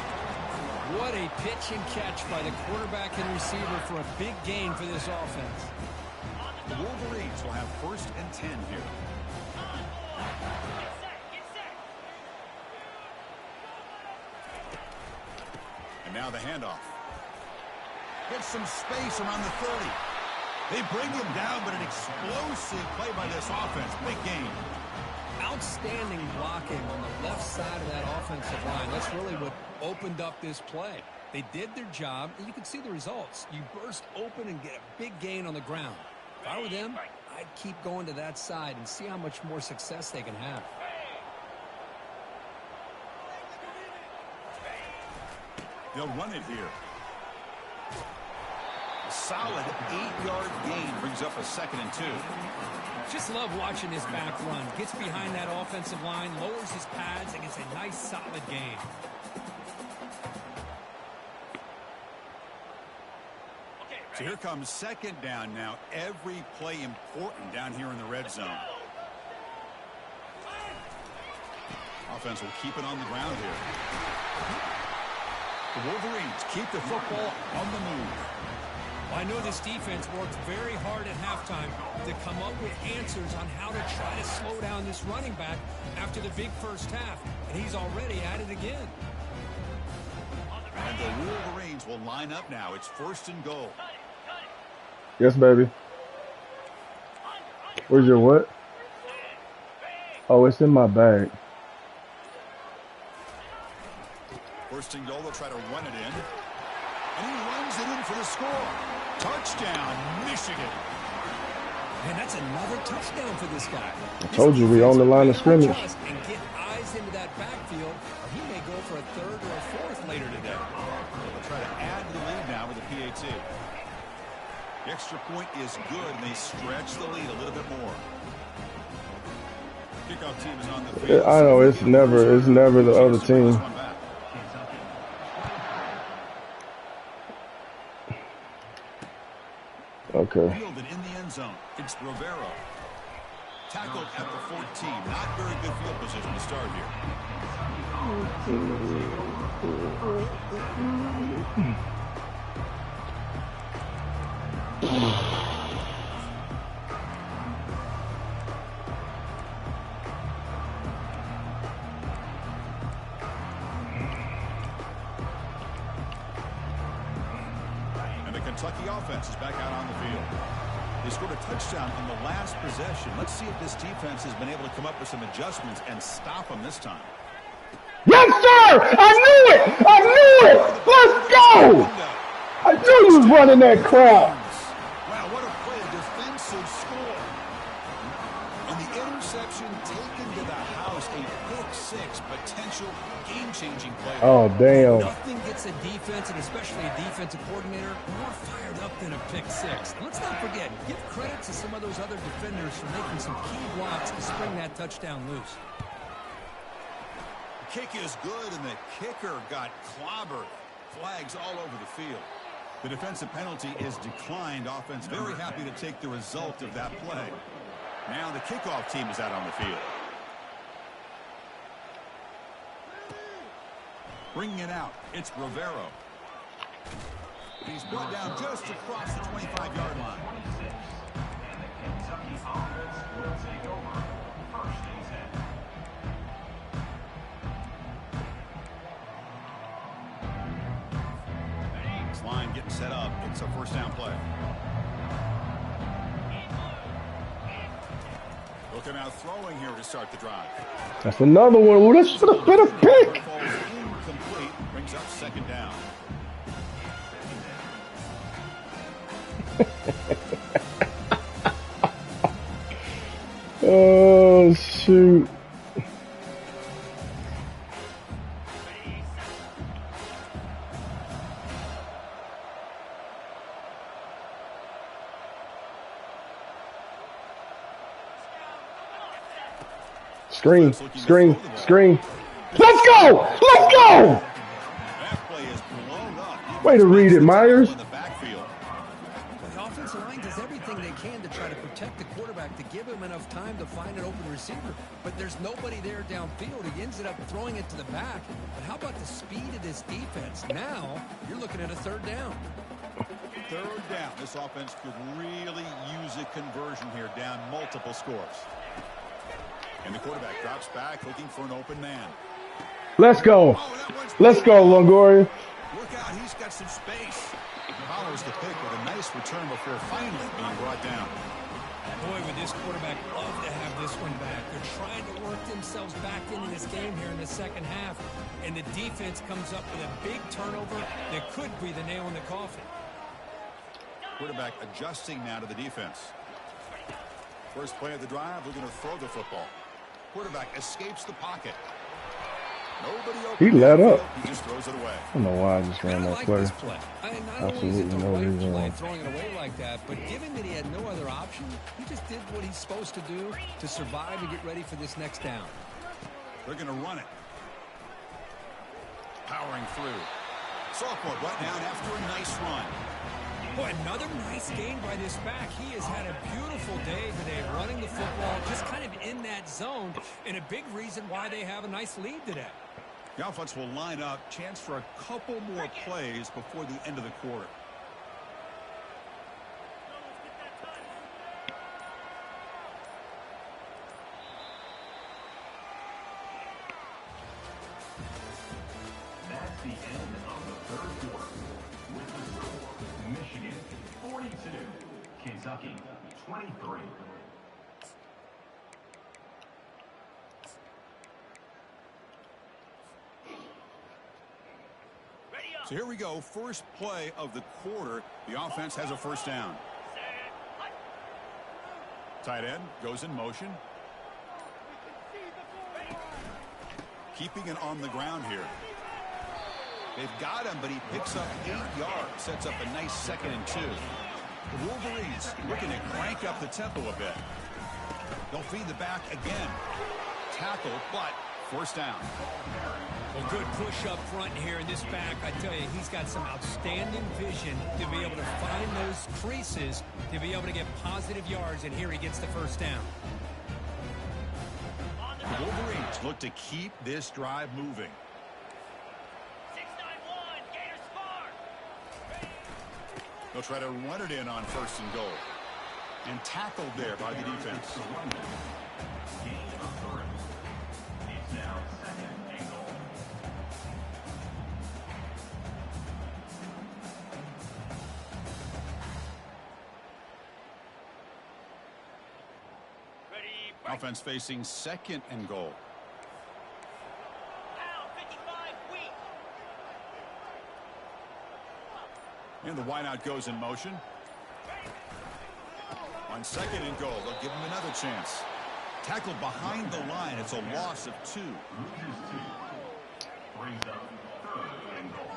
What a pitch and catch by the quarterback and receiver for a big gain for this offense. The Wolverines will have first and 10 here. And now the handoff. Gets some space around the 30. They bring him down, but an explosive play by this offense. Big gain. Outstanding blocking on the left side of that offensive line. That's really what opened up this play. They did their job, and you can see the results. You burst open and get a big gain on the ground. If I were them, I'd keep going to that side and see how much more success they can have. They'll run it here. A solid 8-yard gain brings up a 2nd and 2. Just love watching his back run. Gets behind that offensive line, lowers his pads, and gets a nice, solid gain. So here comes 2nd down now. Every play important down here in the red zone. Offense will keep it on the ground here. The Wolverines keep the football on the move. Well, I know this defense worked very hard at halftime to come up with answers on how to try to slow down this running back after the big first half, and he's already at it again. And the Wolverines will line up now. It's 1st and goal. Yes, baby. Where's your what? Oh, it's in my bag. 1st and goal. They'll try to run it in. And he runs it in for the score. Touchdown, Michigan. And that's another touchdown for this guy. I told you we on the line of scrimmage. And get eyes into that backfield, or he may go for a 3rd or a 4th later today. They'll try to add to the lead now with a PAT. The extra point is good, and they stretch the lead a little bit more. Kickoff team is on the field. I know it's never the other team. Okay. Fielded in the end zone. It's Rivero. Tackled at the 14. Not very good field position to start here. And the Kentucky offense is back out on the field. They scored a touchdown in the last possession. Let's see if this defense has been able to come up with some adjustments and stop them this time. Yes, sir! I knew it! I knew it! Let's go! I knew you was running that crap. Wow, what a play, a defensive score. And the interception taken to the house, a pick-6 potential game-changing play. Oh, damn. Nothing gets a defense, and especially a defensive coordinator, more fired up than a pick-6. Let's not forget, give credit to some of those other defenders for making some key blocks to spring that touchdown loose. The kick is good, and the kicker got clobbered. Flags all over the field. The defensive penalty is declined. Offense very happy to take the result of that play. Now the kickoff team is out on the field. Bringing it out, it's Rivero. He's brought down just across the 25-yard line. And the Kentucky offense will take over 1st and 10. This line getting set up. It's a 1st down play. Looking out throwing here to start the drive. That's another one. Well, this should have been a pick. Falls incomplete. Brings up 2nd down. Oh, shoot. Screen, screen, screen. Let's go! Let's go! That play is blown up. Way to read it, Myers. In the backfield. The offensive line does everything they can to try to protect the quarterback, to give him enough time to find an open receiver. But there's nobody there downfield. He ends up throwing it to the back. But how about the speed of this defense? Now you're looking at a 3rd down. 3rd down. This offense could really use a conversion here, down multiple scores. And the quarterback drops back, looking for an open man. Let's go. Let's go, Longoria. Look out, he's got some space. Follows the pick with a nice return before finally being brought down. Boy, would this quarterback love to have this one back. They're trying to work themselves back into this game here in the 2nd half. And the defense comes up with a big turnover that could be the nail in the coffin. Quarterback adjusting now to the defense. First play of the drive, we're going to throw the football. Quarterback escapes the pocket. Nobody He open let up. downfield. He just throws it away. I don't know why I just ran I that like play. this play. Not only is it the Absolutely no right reason play why. throwing it away like that, but given that he had no other option, he just did what he's supposed to do to survive and get ready for this next down. They're going to run it. Powering through. Sophomore brought down after a nice run. Boy, another nice gain by this back. He has had a beautiful day today running the football, just kind of in that zone, and a big reason why they have a nice lead today. The offense will line up. Chance for a couple more plays before the end of the quarter. That's the end of the third quarter. With the score, Michigan 42, Kentucky 23. So here we go. First play of the quarter. The offense has a first down. Tight end goes in motion. Keeping it on the ground here. They've got him, but he picks up 8 yards. Sets up a nice 2nd and 2. The Wolverines looking to crank up the tempo a bit. They'll feed the back again. Tackle, but first down. A good push up front here in this back. I tell you, he's got some outstanding vision to be able to find those creases, to be able to get positive yards, and here he gets the first down. The Wolverines look to keep this drive moving. 691, Gators score. They'll try to run it in on 1st and goal. And tackled there by the defense. Gain of 3. It's now 2nd and goal. Ready, break. Offense facing 2nd and goal. Pound 55, weak. And the wideout goes in motion. On 2nd and goal, they'll give him another chance. Tackled behind the line. It's a loss of 2. Loses 2. Brings up 3rd and goal.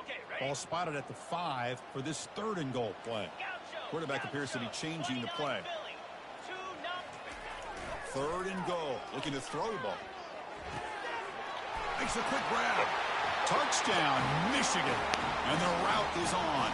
Okay, ready. Ball spotted at the 5 for this 3rd and goal play. Gaucho. Quarterback appears to be changing the play. 3rd and goal. Looking to throw the ball. Makes a quick grab. Touchdown, Michigan. And the route is on.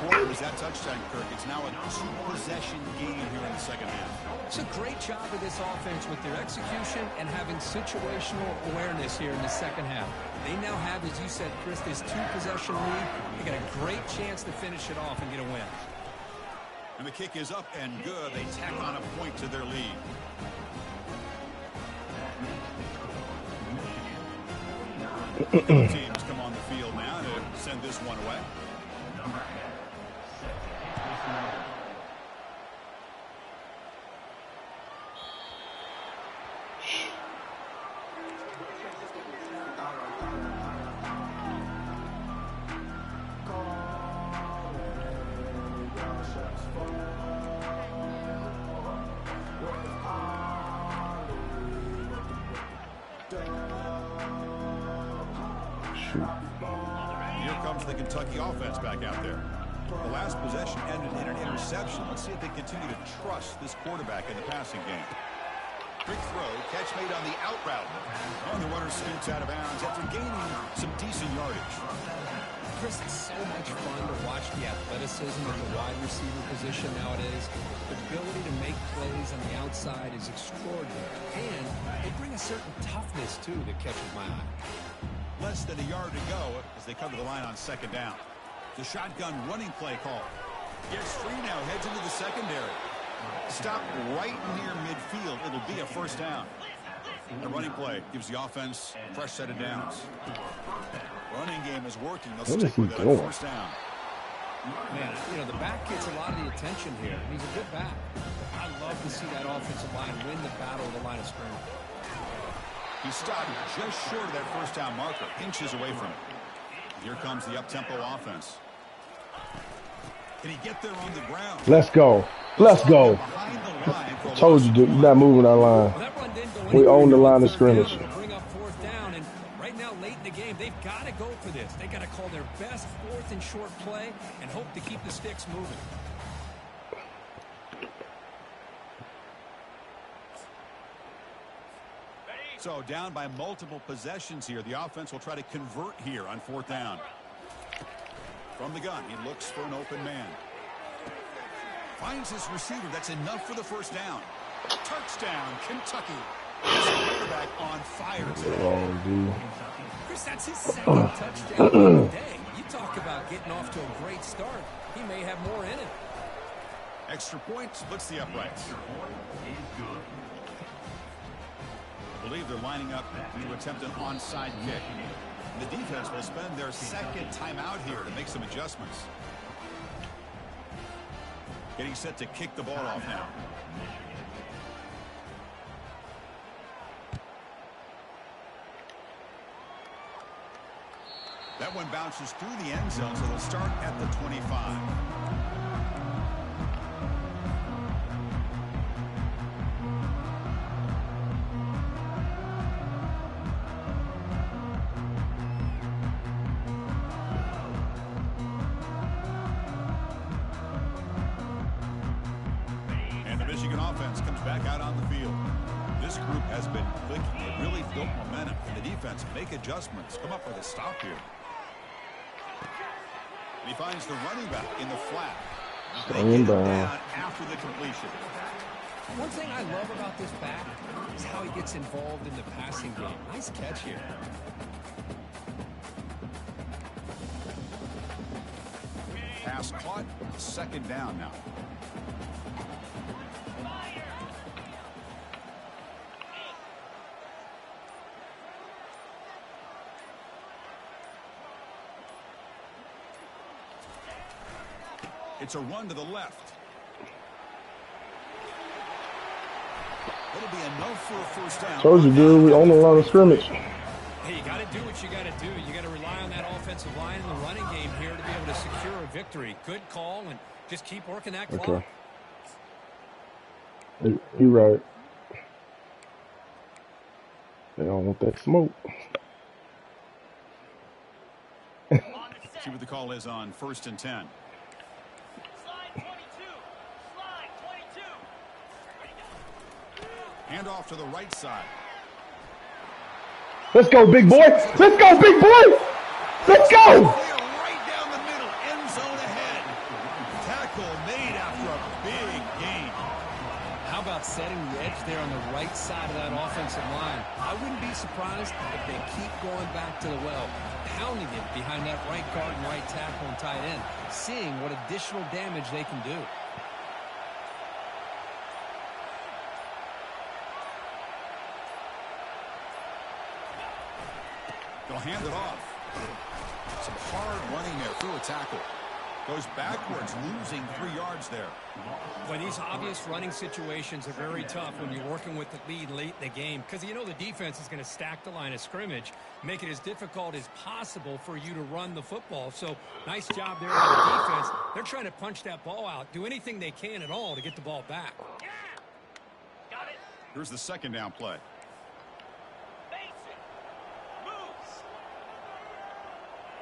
Boy, was that touchdown, Kirk. It's now a 2-possession game here in the 2nd half. It's a great job of this offense with their execution and having situational awareness here in the 2nd half. They now have, as you said, Chris, this 2-possession lead. They got a great chance to finish it off and get a win. And the kick is up and good. They tack on a point to their lead. Teams come on the field now to send this one away. Number 10, set to kick this one over. Here comes the Kentucky offense back out there. The last possession ended in an interception. Let's see if they continue to trust this quarterback in the passing game. Quick throw, catch made on the out route. And the runner scoots out of bounds after gaining some decent yardage. Chris, it's so much fun to watch the athleticism at the wide receiver position nowadays. The ability to make plays on the outside is extraordinary. And they bring a certain toughness, too, that catches my eye. Less than a yard to go as they come to the line on 2nd down. The shotgun running play call. Gets free now, heads into the secondary. Stop right near midfield. It'll be a first down. The running play gives the offense a fresh set of downs. Running game is working. They'll What is stick he with it on doing? 1st down. Man, you know, the back gets a lot of the attention here. He's a good back. I love to see that offensive line win the battle of the line of scrimmage. He stopped just short of that first down marker, inches away from it. Here comes the up-tempo offense. Can he get there on the ground? Let's go. Let's go. Behind the line for a Told you, dude, you're not moving that line. Well, that run didn't go We anywhere. own the You're on line of third scrimmage. down. It'll bring up fourth down, and right now, late in the game, they've got to go for this. They got to call their best fourth and short play and hope to keep the sticks moving. So down by multiple possessions here. The offense will try to convert here on fourth down. From the gun, he looks for an open man. Finds his receiver. That's enough for the first down. Touchdown, Kentucky. This quarterback on fire today. Oh, dude. Chris, that's his second touchdown of the day. You talk about getting off to a great start. He may have more in it. Extra point splits the uprights. I believe they're lining up to attempt an onside kick. The defense will spend their second timeout here to make some adjustments. Getting set to kick the ball off now. That one bounces through the end zone, so they'll start at the 25. And the Michigan offense comes back out on the field. This group has been clicking. They really built momentum. And the defense make adjustments. Come up with a stop here. And he finds the running back in the flat. They get him down after the completion. One thing I love about this back is how he gets involved in the passing game. Nice catch here. Pass caught. Second down now. It's a run to the left. It'll be enough for a first down. Told you, dude, we own the line of scrimmage. Hey, you got to do what you got to do. You got to rely on that offensive line in the running game here to be able to secure a victory. Good call, and just keep working that clock. Okay. You're right. They don't want that smoke. See what the call is on 1st and 10. Hand off to the right side. Let's go, big boy. Let's go, big boy. Let's go. Clear right down the middle, end zone ahead. Tackle made after a big gain. How about setting the edge there on the right side of that offensive line? I wouldn't be surprised if they keep going back to the well, pounding it behind that right guard and right tackle and tight end, seeing what additional damage they can do. They'll hand it off. Some hard running there through a tackle. Goes backwards, losing 3 yards there. Well, these obvious running situations are very tough when you're working with the lead late in the game because you know the defense is going to stack the line of scrimmage, make it as difficult as possible for you to run the football. So nice job there by the defense. They're trying to punch that ball out, do anything they can at all to get the ball back. Yeah. Got it. Here's the second down play. Face it. Moves.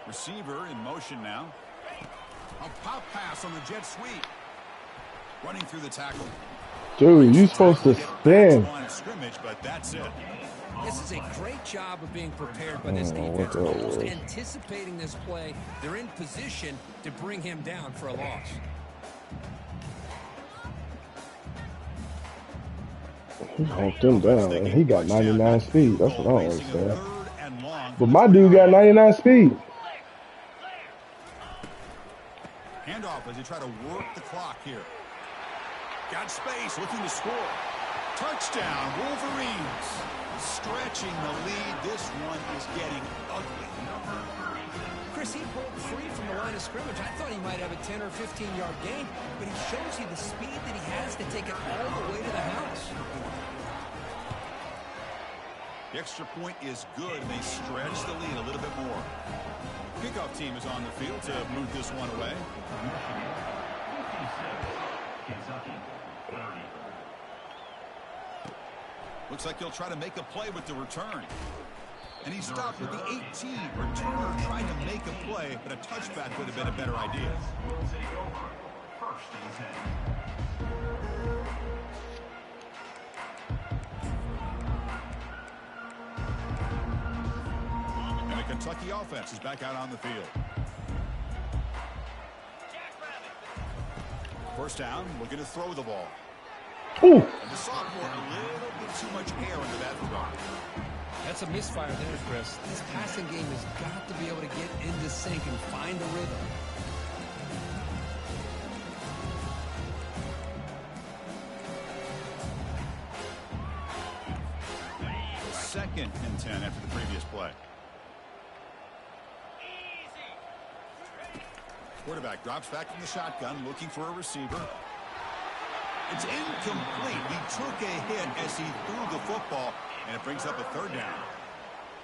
Receiver in motion now. A pop pass on the jet sweep. Running through the tackle. Dude, you supposed to spin. Line of scrimmage, but that's it. This is a great job of being prepared by this what defense, that almost was. anticipating this play. They're in position to bring him down for a loss. He honked him down, and he got 99 speed. That's what I don't Racing a understand. 3rd and long. But my dude got 99 speed. Handoff as they try to work the clock here. Got space, looking to score. Touchdown, Wolverines. Stretching the lead. This one is getting ugly. Chris, he broke free from the line of scrimmage. I thought he might have a 10 or 15-yard gain, but he shows you the speed that he has to take it all the way to the house. The extra point is good, and they stretch the lead a little bit more. Kickoff team is on the field to move this one away. Looks like he'll try to make a play with the return. And he stopped with the 18. Returner trying to make a play, but a touchback would have been a better idea. Will take over. First and 10. And the Kentucky offense is back out on the field. First down, looking to throw the ball. Ooh. And the sophomore, a little bit too much air into that throw. That's a misfire there, Chris. This passing game has got to be able to get into sync and find a rhythm. Second and 10 after the previous play. Quarterback drops back from the shotgun, looking for a receiver. It's incomplete. He took a hit as he threw the football, and it brings up a third down.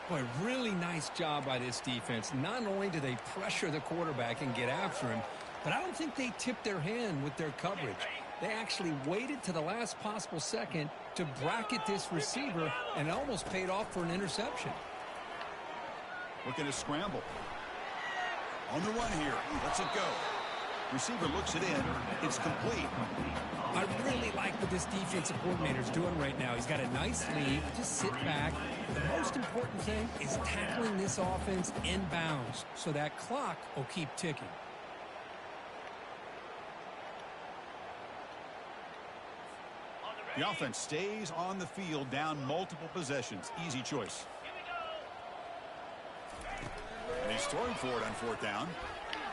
Boy, really nice job by this defense. Not only do they pressure the quarterback and get after him, but I don't think they tipped their hand with their coverage. They actually waited to the last possible second to bracket this receiver, and it almost paid off for an interception. Looking to scramble. On the run here. Lets it go. Receiver looks it in. It's complete. I really like what this defensive coordinator is doing right now. He's got a nice lead. Just sit back. The most important thing is tackling this offense in bounds so that clock will keep ticking. The offense stays on the field, down multiple possessions. Easy choice. And he's throwing for it on fourth down.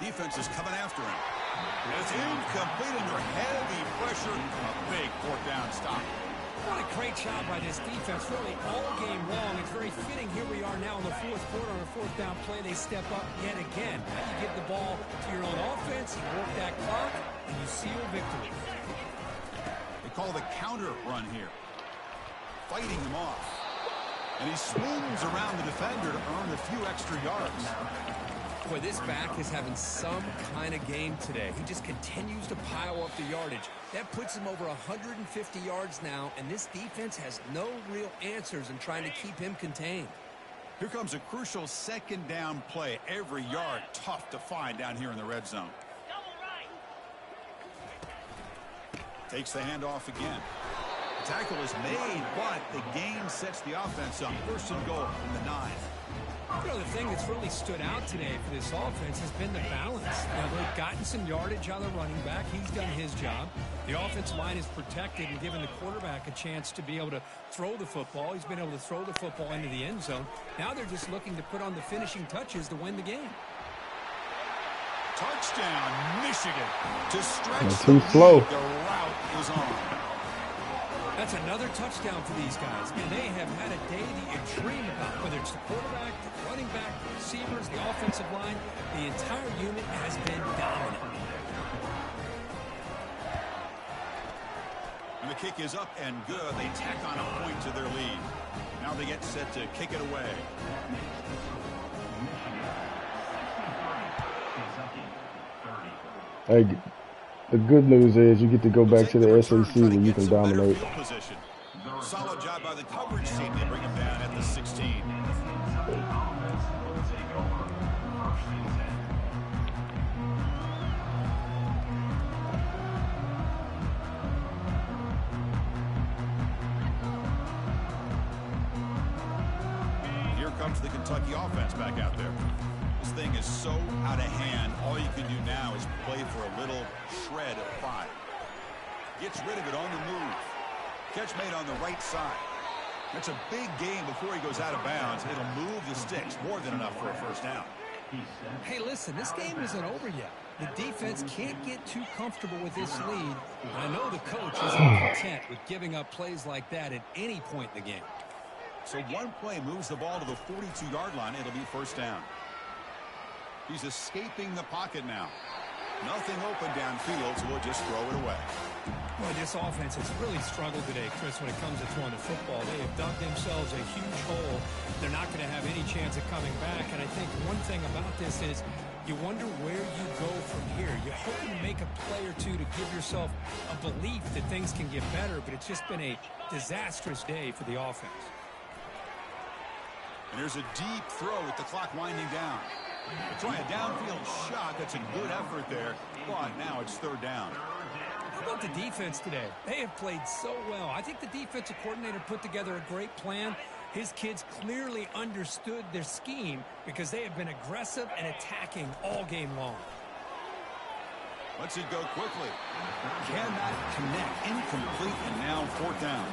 Defense is coming after him. And it's incomplete under heavy pressure. A big fourth down stop. What a great job by this defense. Really all game long. It's very fitting. Here we are now in the fourth quarter on a fourth down play. They step up yet again. Now you give the ball to your own offense, you work that clock, and you seal victory. They call the counter run here. Fighting him off. And he swings around the defender to earn a few extra yards. Boy, this back is having some kind of game today. He just continues to pile up the yardage. That puts him over 150 yards now, and this defense has no real answers in trying to keep him contained. Here comes a crucial second down play. Every yard tough to find down here in the red zone. Takes the handoff again. The tackle is made, but the game sets the offense up. First and goal from the 9. You know, the thing that's really stood out today for this offense has been the balance. Now, they've gotten some yardage on the running back. He's done his job. The offensive line is protected and given the quarterback a chance to be able to throw the football. He's been able to throw the football into the end zone. Now they're just looking to put on the finishing touches to win the game. Touchdown, Michigan. To stretch too the slow. lead, the route is on. That's another touchdown for these guys. And they have had a day that you dream about, whether it's the quarterback, the running back, the receivers, the offensive line. The entire unit has been dominant. And the kick is up and good. They tack on a point to their lead. Now they get set to kick it away. Hey, the good news is you get to go back to the SEC where you can dominate. Solid job by the coverage team. They bring him down at the 16. Here comes the Kentucky offense back out there. This thing is so out of hand. All you can do now is play for a little shred of pride. Gets rid of it on the move. Catch made on the right side. That's a big game before he goes out of bounds. It'll move the sticks. More than enough for a first down. Hey, listen, this game isn't over yet. The defense can't get too comfortable with this lead. I know the coach isn't content with giving up plays like that at any point in the game. So one play moves the ball to the 42-yard line. It'll be first down. He's escaping the pocket now. Nothing open downfield, so we'll just throw it away. Boy, this offense has really struggled today, Chris, when it comes to throwing the football. They have dug themselves a huge hole. They're not going to have any chance of coming back. And I think one thing about this is you wonder where you go from here. You're hoping to make a play or two to give yourself a belief that things can get better, but it's just been a disastrous day for the offense. And there's a deep throw with the clock winding down. Try a downfield shot. That's a good effort there, but now it's third down. How about the defense today? They have played so well. I think the defensive coordinator put together a great plan. His kids clearly understood their scheme because they have been aggressive and attacking all game long. Lets it go quickly. Cannot connect. Incomplete, and now fourth down.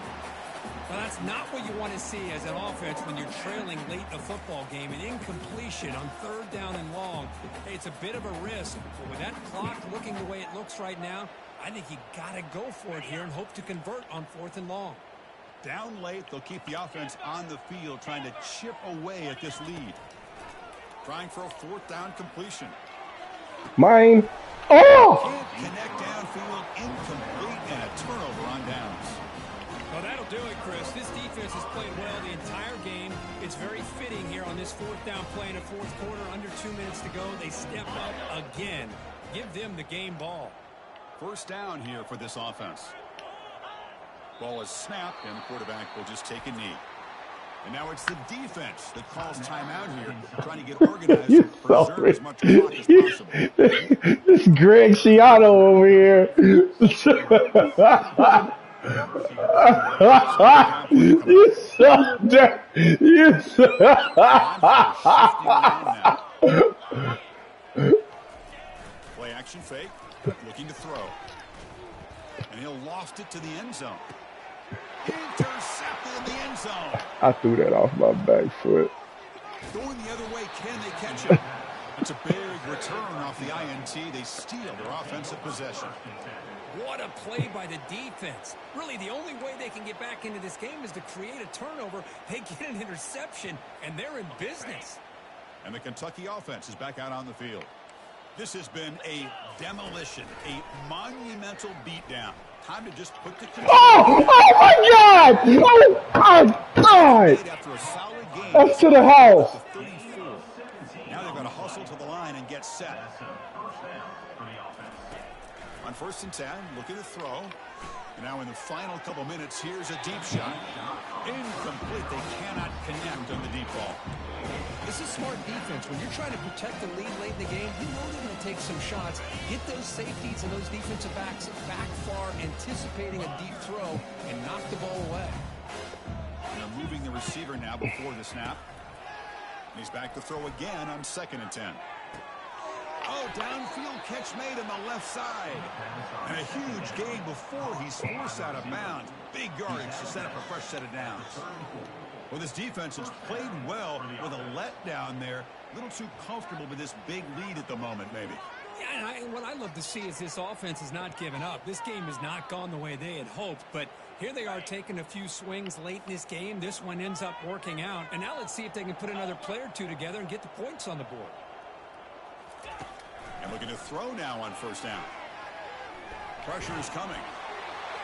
Well, that's not what you want to see as an offense when you're trailing late in a football game. An incompletion on third down and long. Hey, it's a bit of a risk, but with that clock looking the way it looks right now, I think you got to go for it here and hope to convert on fourth and long. Down late, they'll keep the offense on the field, trying to chip away at this lead. Trying for a fourth down completion. Mine. Oh! Can't connect downfield, incomplete, and a turnover on downs. Well, that'll do it, Chris. This defense has played well the entire game. It's very fitting here on this fourth down play in the fourth quarter. Under 2 minutes to go, they step up again. Give them the game ball. First down here for this offense. Ball is snapped, and the quarterback will just take a knee. And now it's the defense that calls timeout here, trying to get organized and preserve as much clock as possible. This Greg Schiano over here. You so dirty. You so. Play action fake, looking to throw. And he'll loft it to the end zone. Intercepted in the end zone. I threw that off my back foot. Going the other way, can they catch him? It's a big return off the INT. They steal their offensive possession. What a play by the defense. Really, the only way they can get back into this game is to create a turnover. They get an interception, and they're in business. And the Kentucky offense is back out on the field. This has been a demolition, a monumental beatdown. Time to just put the control. Oh my God! Oh my God! After a solid game, Up to the house. 34. Now they're going to hustle to the line and get set. On first and 10, looking to throw. And now in the final couple minutes, here's a deep shot. Incomplete. They cannot connect on the deep ball. This is smart defense. When you're trying to protect the lead late in the game, you know they're going to take some shots. Get those safeties and those defensive backs back far, anticipating a deep throw, and knock the ball away. And they're moving the receiver now before the snap. And he's back to throw again on second and 10. Oh, downfield catch made on the left side. And a huge gain before he's forced out of bounds. Big yardage to set up a fresh set of downs. Well, this defense has played well with a letdown there. A little too comfortable with this big lead at the moment, maybe. Yeah, and what I love to see is this offense has not given up. This game has not gone the way they had hoped, but here they are taking a few swings late in this game. This one ends up working out. And now let's see if they can put another play or two together and get the points on the board. And looking to throw now on first down. Pressure is coming.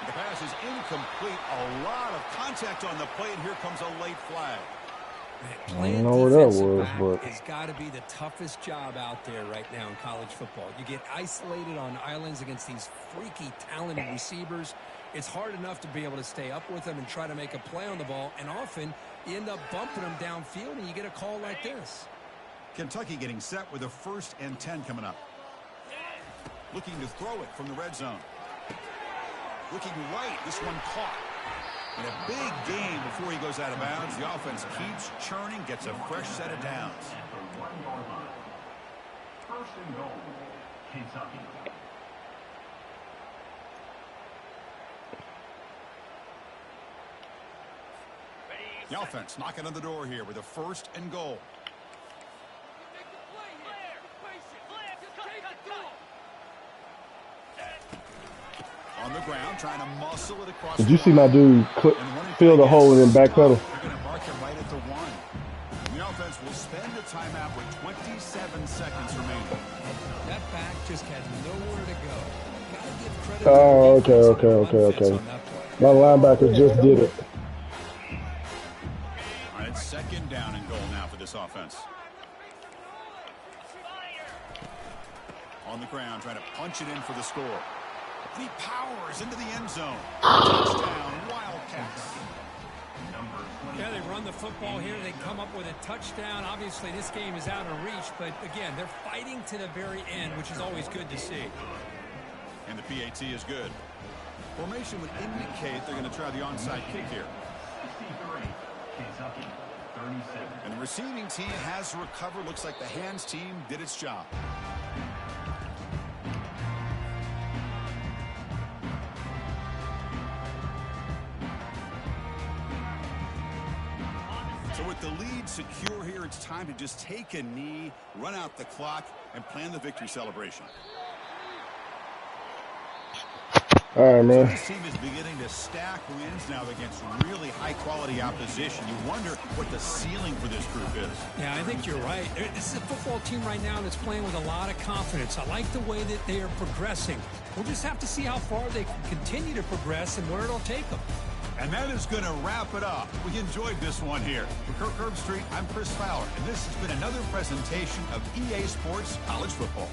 The pass is incomplete. A lot of contact on the play, and here comes a late flag. Playing I don't know what that defensive was, back but has got to be the toughest job out there right now in college football. You get isolated on islands against these freaky, talented receivers. It's hard enough to be able to stay up with them and try to make a play on the ball, and often you end up bumping them downfield, and you get a call like this. Kentucky getting set with a first and 10 coming up. Looking to throw it from the red zone. Looking right, this one caught. And a big gain before he goes out of bounds. The offense keeps churning, gets a fresh set of downs. First and goal, Kentucky. The offense knocking on the door here with a first and goal. On the ground, trying to muscle it across. did you see my dude fill the hole and then backpedal? They're going to mark him right at the 1. The offense will spend a timeout with 27 seconds remaining. That back just had nowhere to go. Gotta give credit Oh, to the defense okay. on that play. My linebacker just did it. All right, it's second down and goal now for this offense. On the ground, trying to punch it in for the score. He powers into the end zone. Touchdown, Wildcats. Yeah, they run the football here. They come up with a touchdown. Obviously, this game is out of reach, but again, they're fighting to the very end, which is always good to see. And the PAT is good. Formation would indicate they're going to try the onside kick here. 63, Kentucky, 37. And the receiving team has recovered. Looks like the hands team did its job. So with the lead secure here, it's time to just take a knee, run out the clock, and plan the victory celebration. All right, man. This team is beginning to stack wins now against really high-quality opposition. You wonder what the ceiling for this group is. Yeah, I think you're right. This is a football team right now that's playing with a lot of confidence. I like the way that they are progressing. We'll just have to see how far they can continue to progress and where it'll take them. And that is going to wrap it up. We enjoyed this one here. For Kirk Herbstreit, I'm Chris Fowler, and this has been another presentation of EA Sports College Football.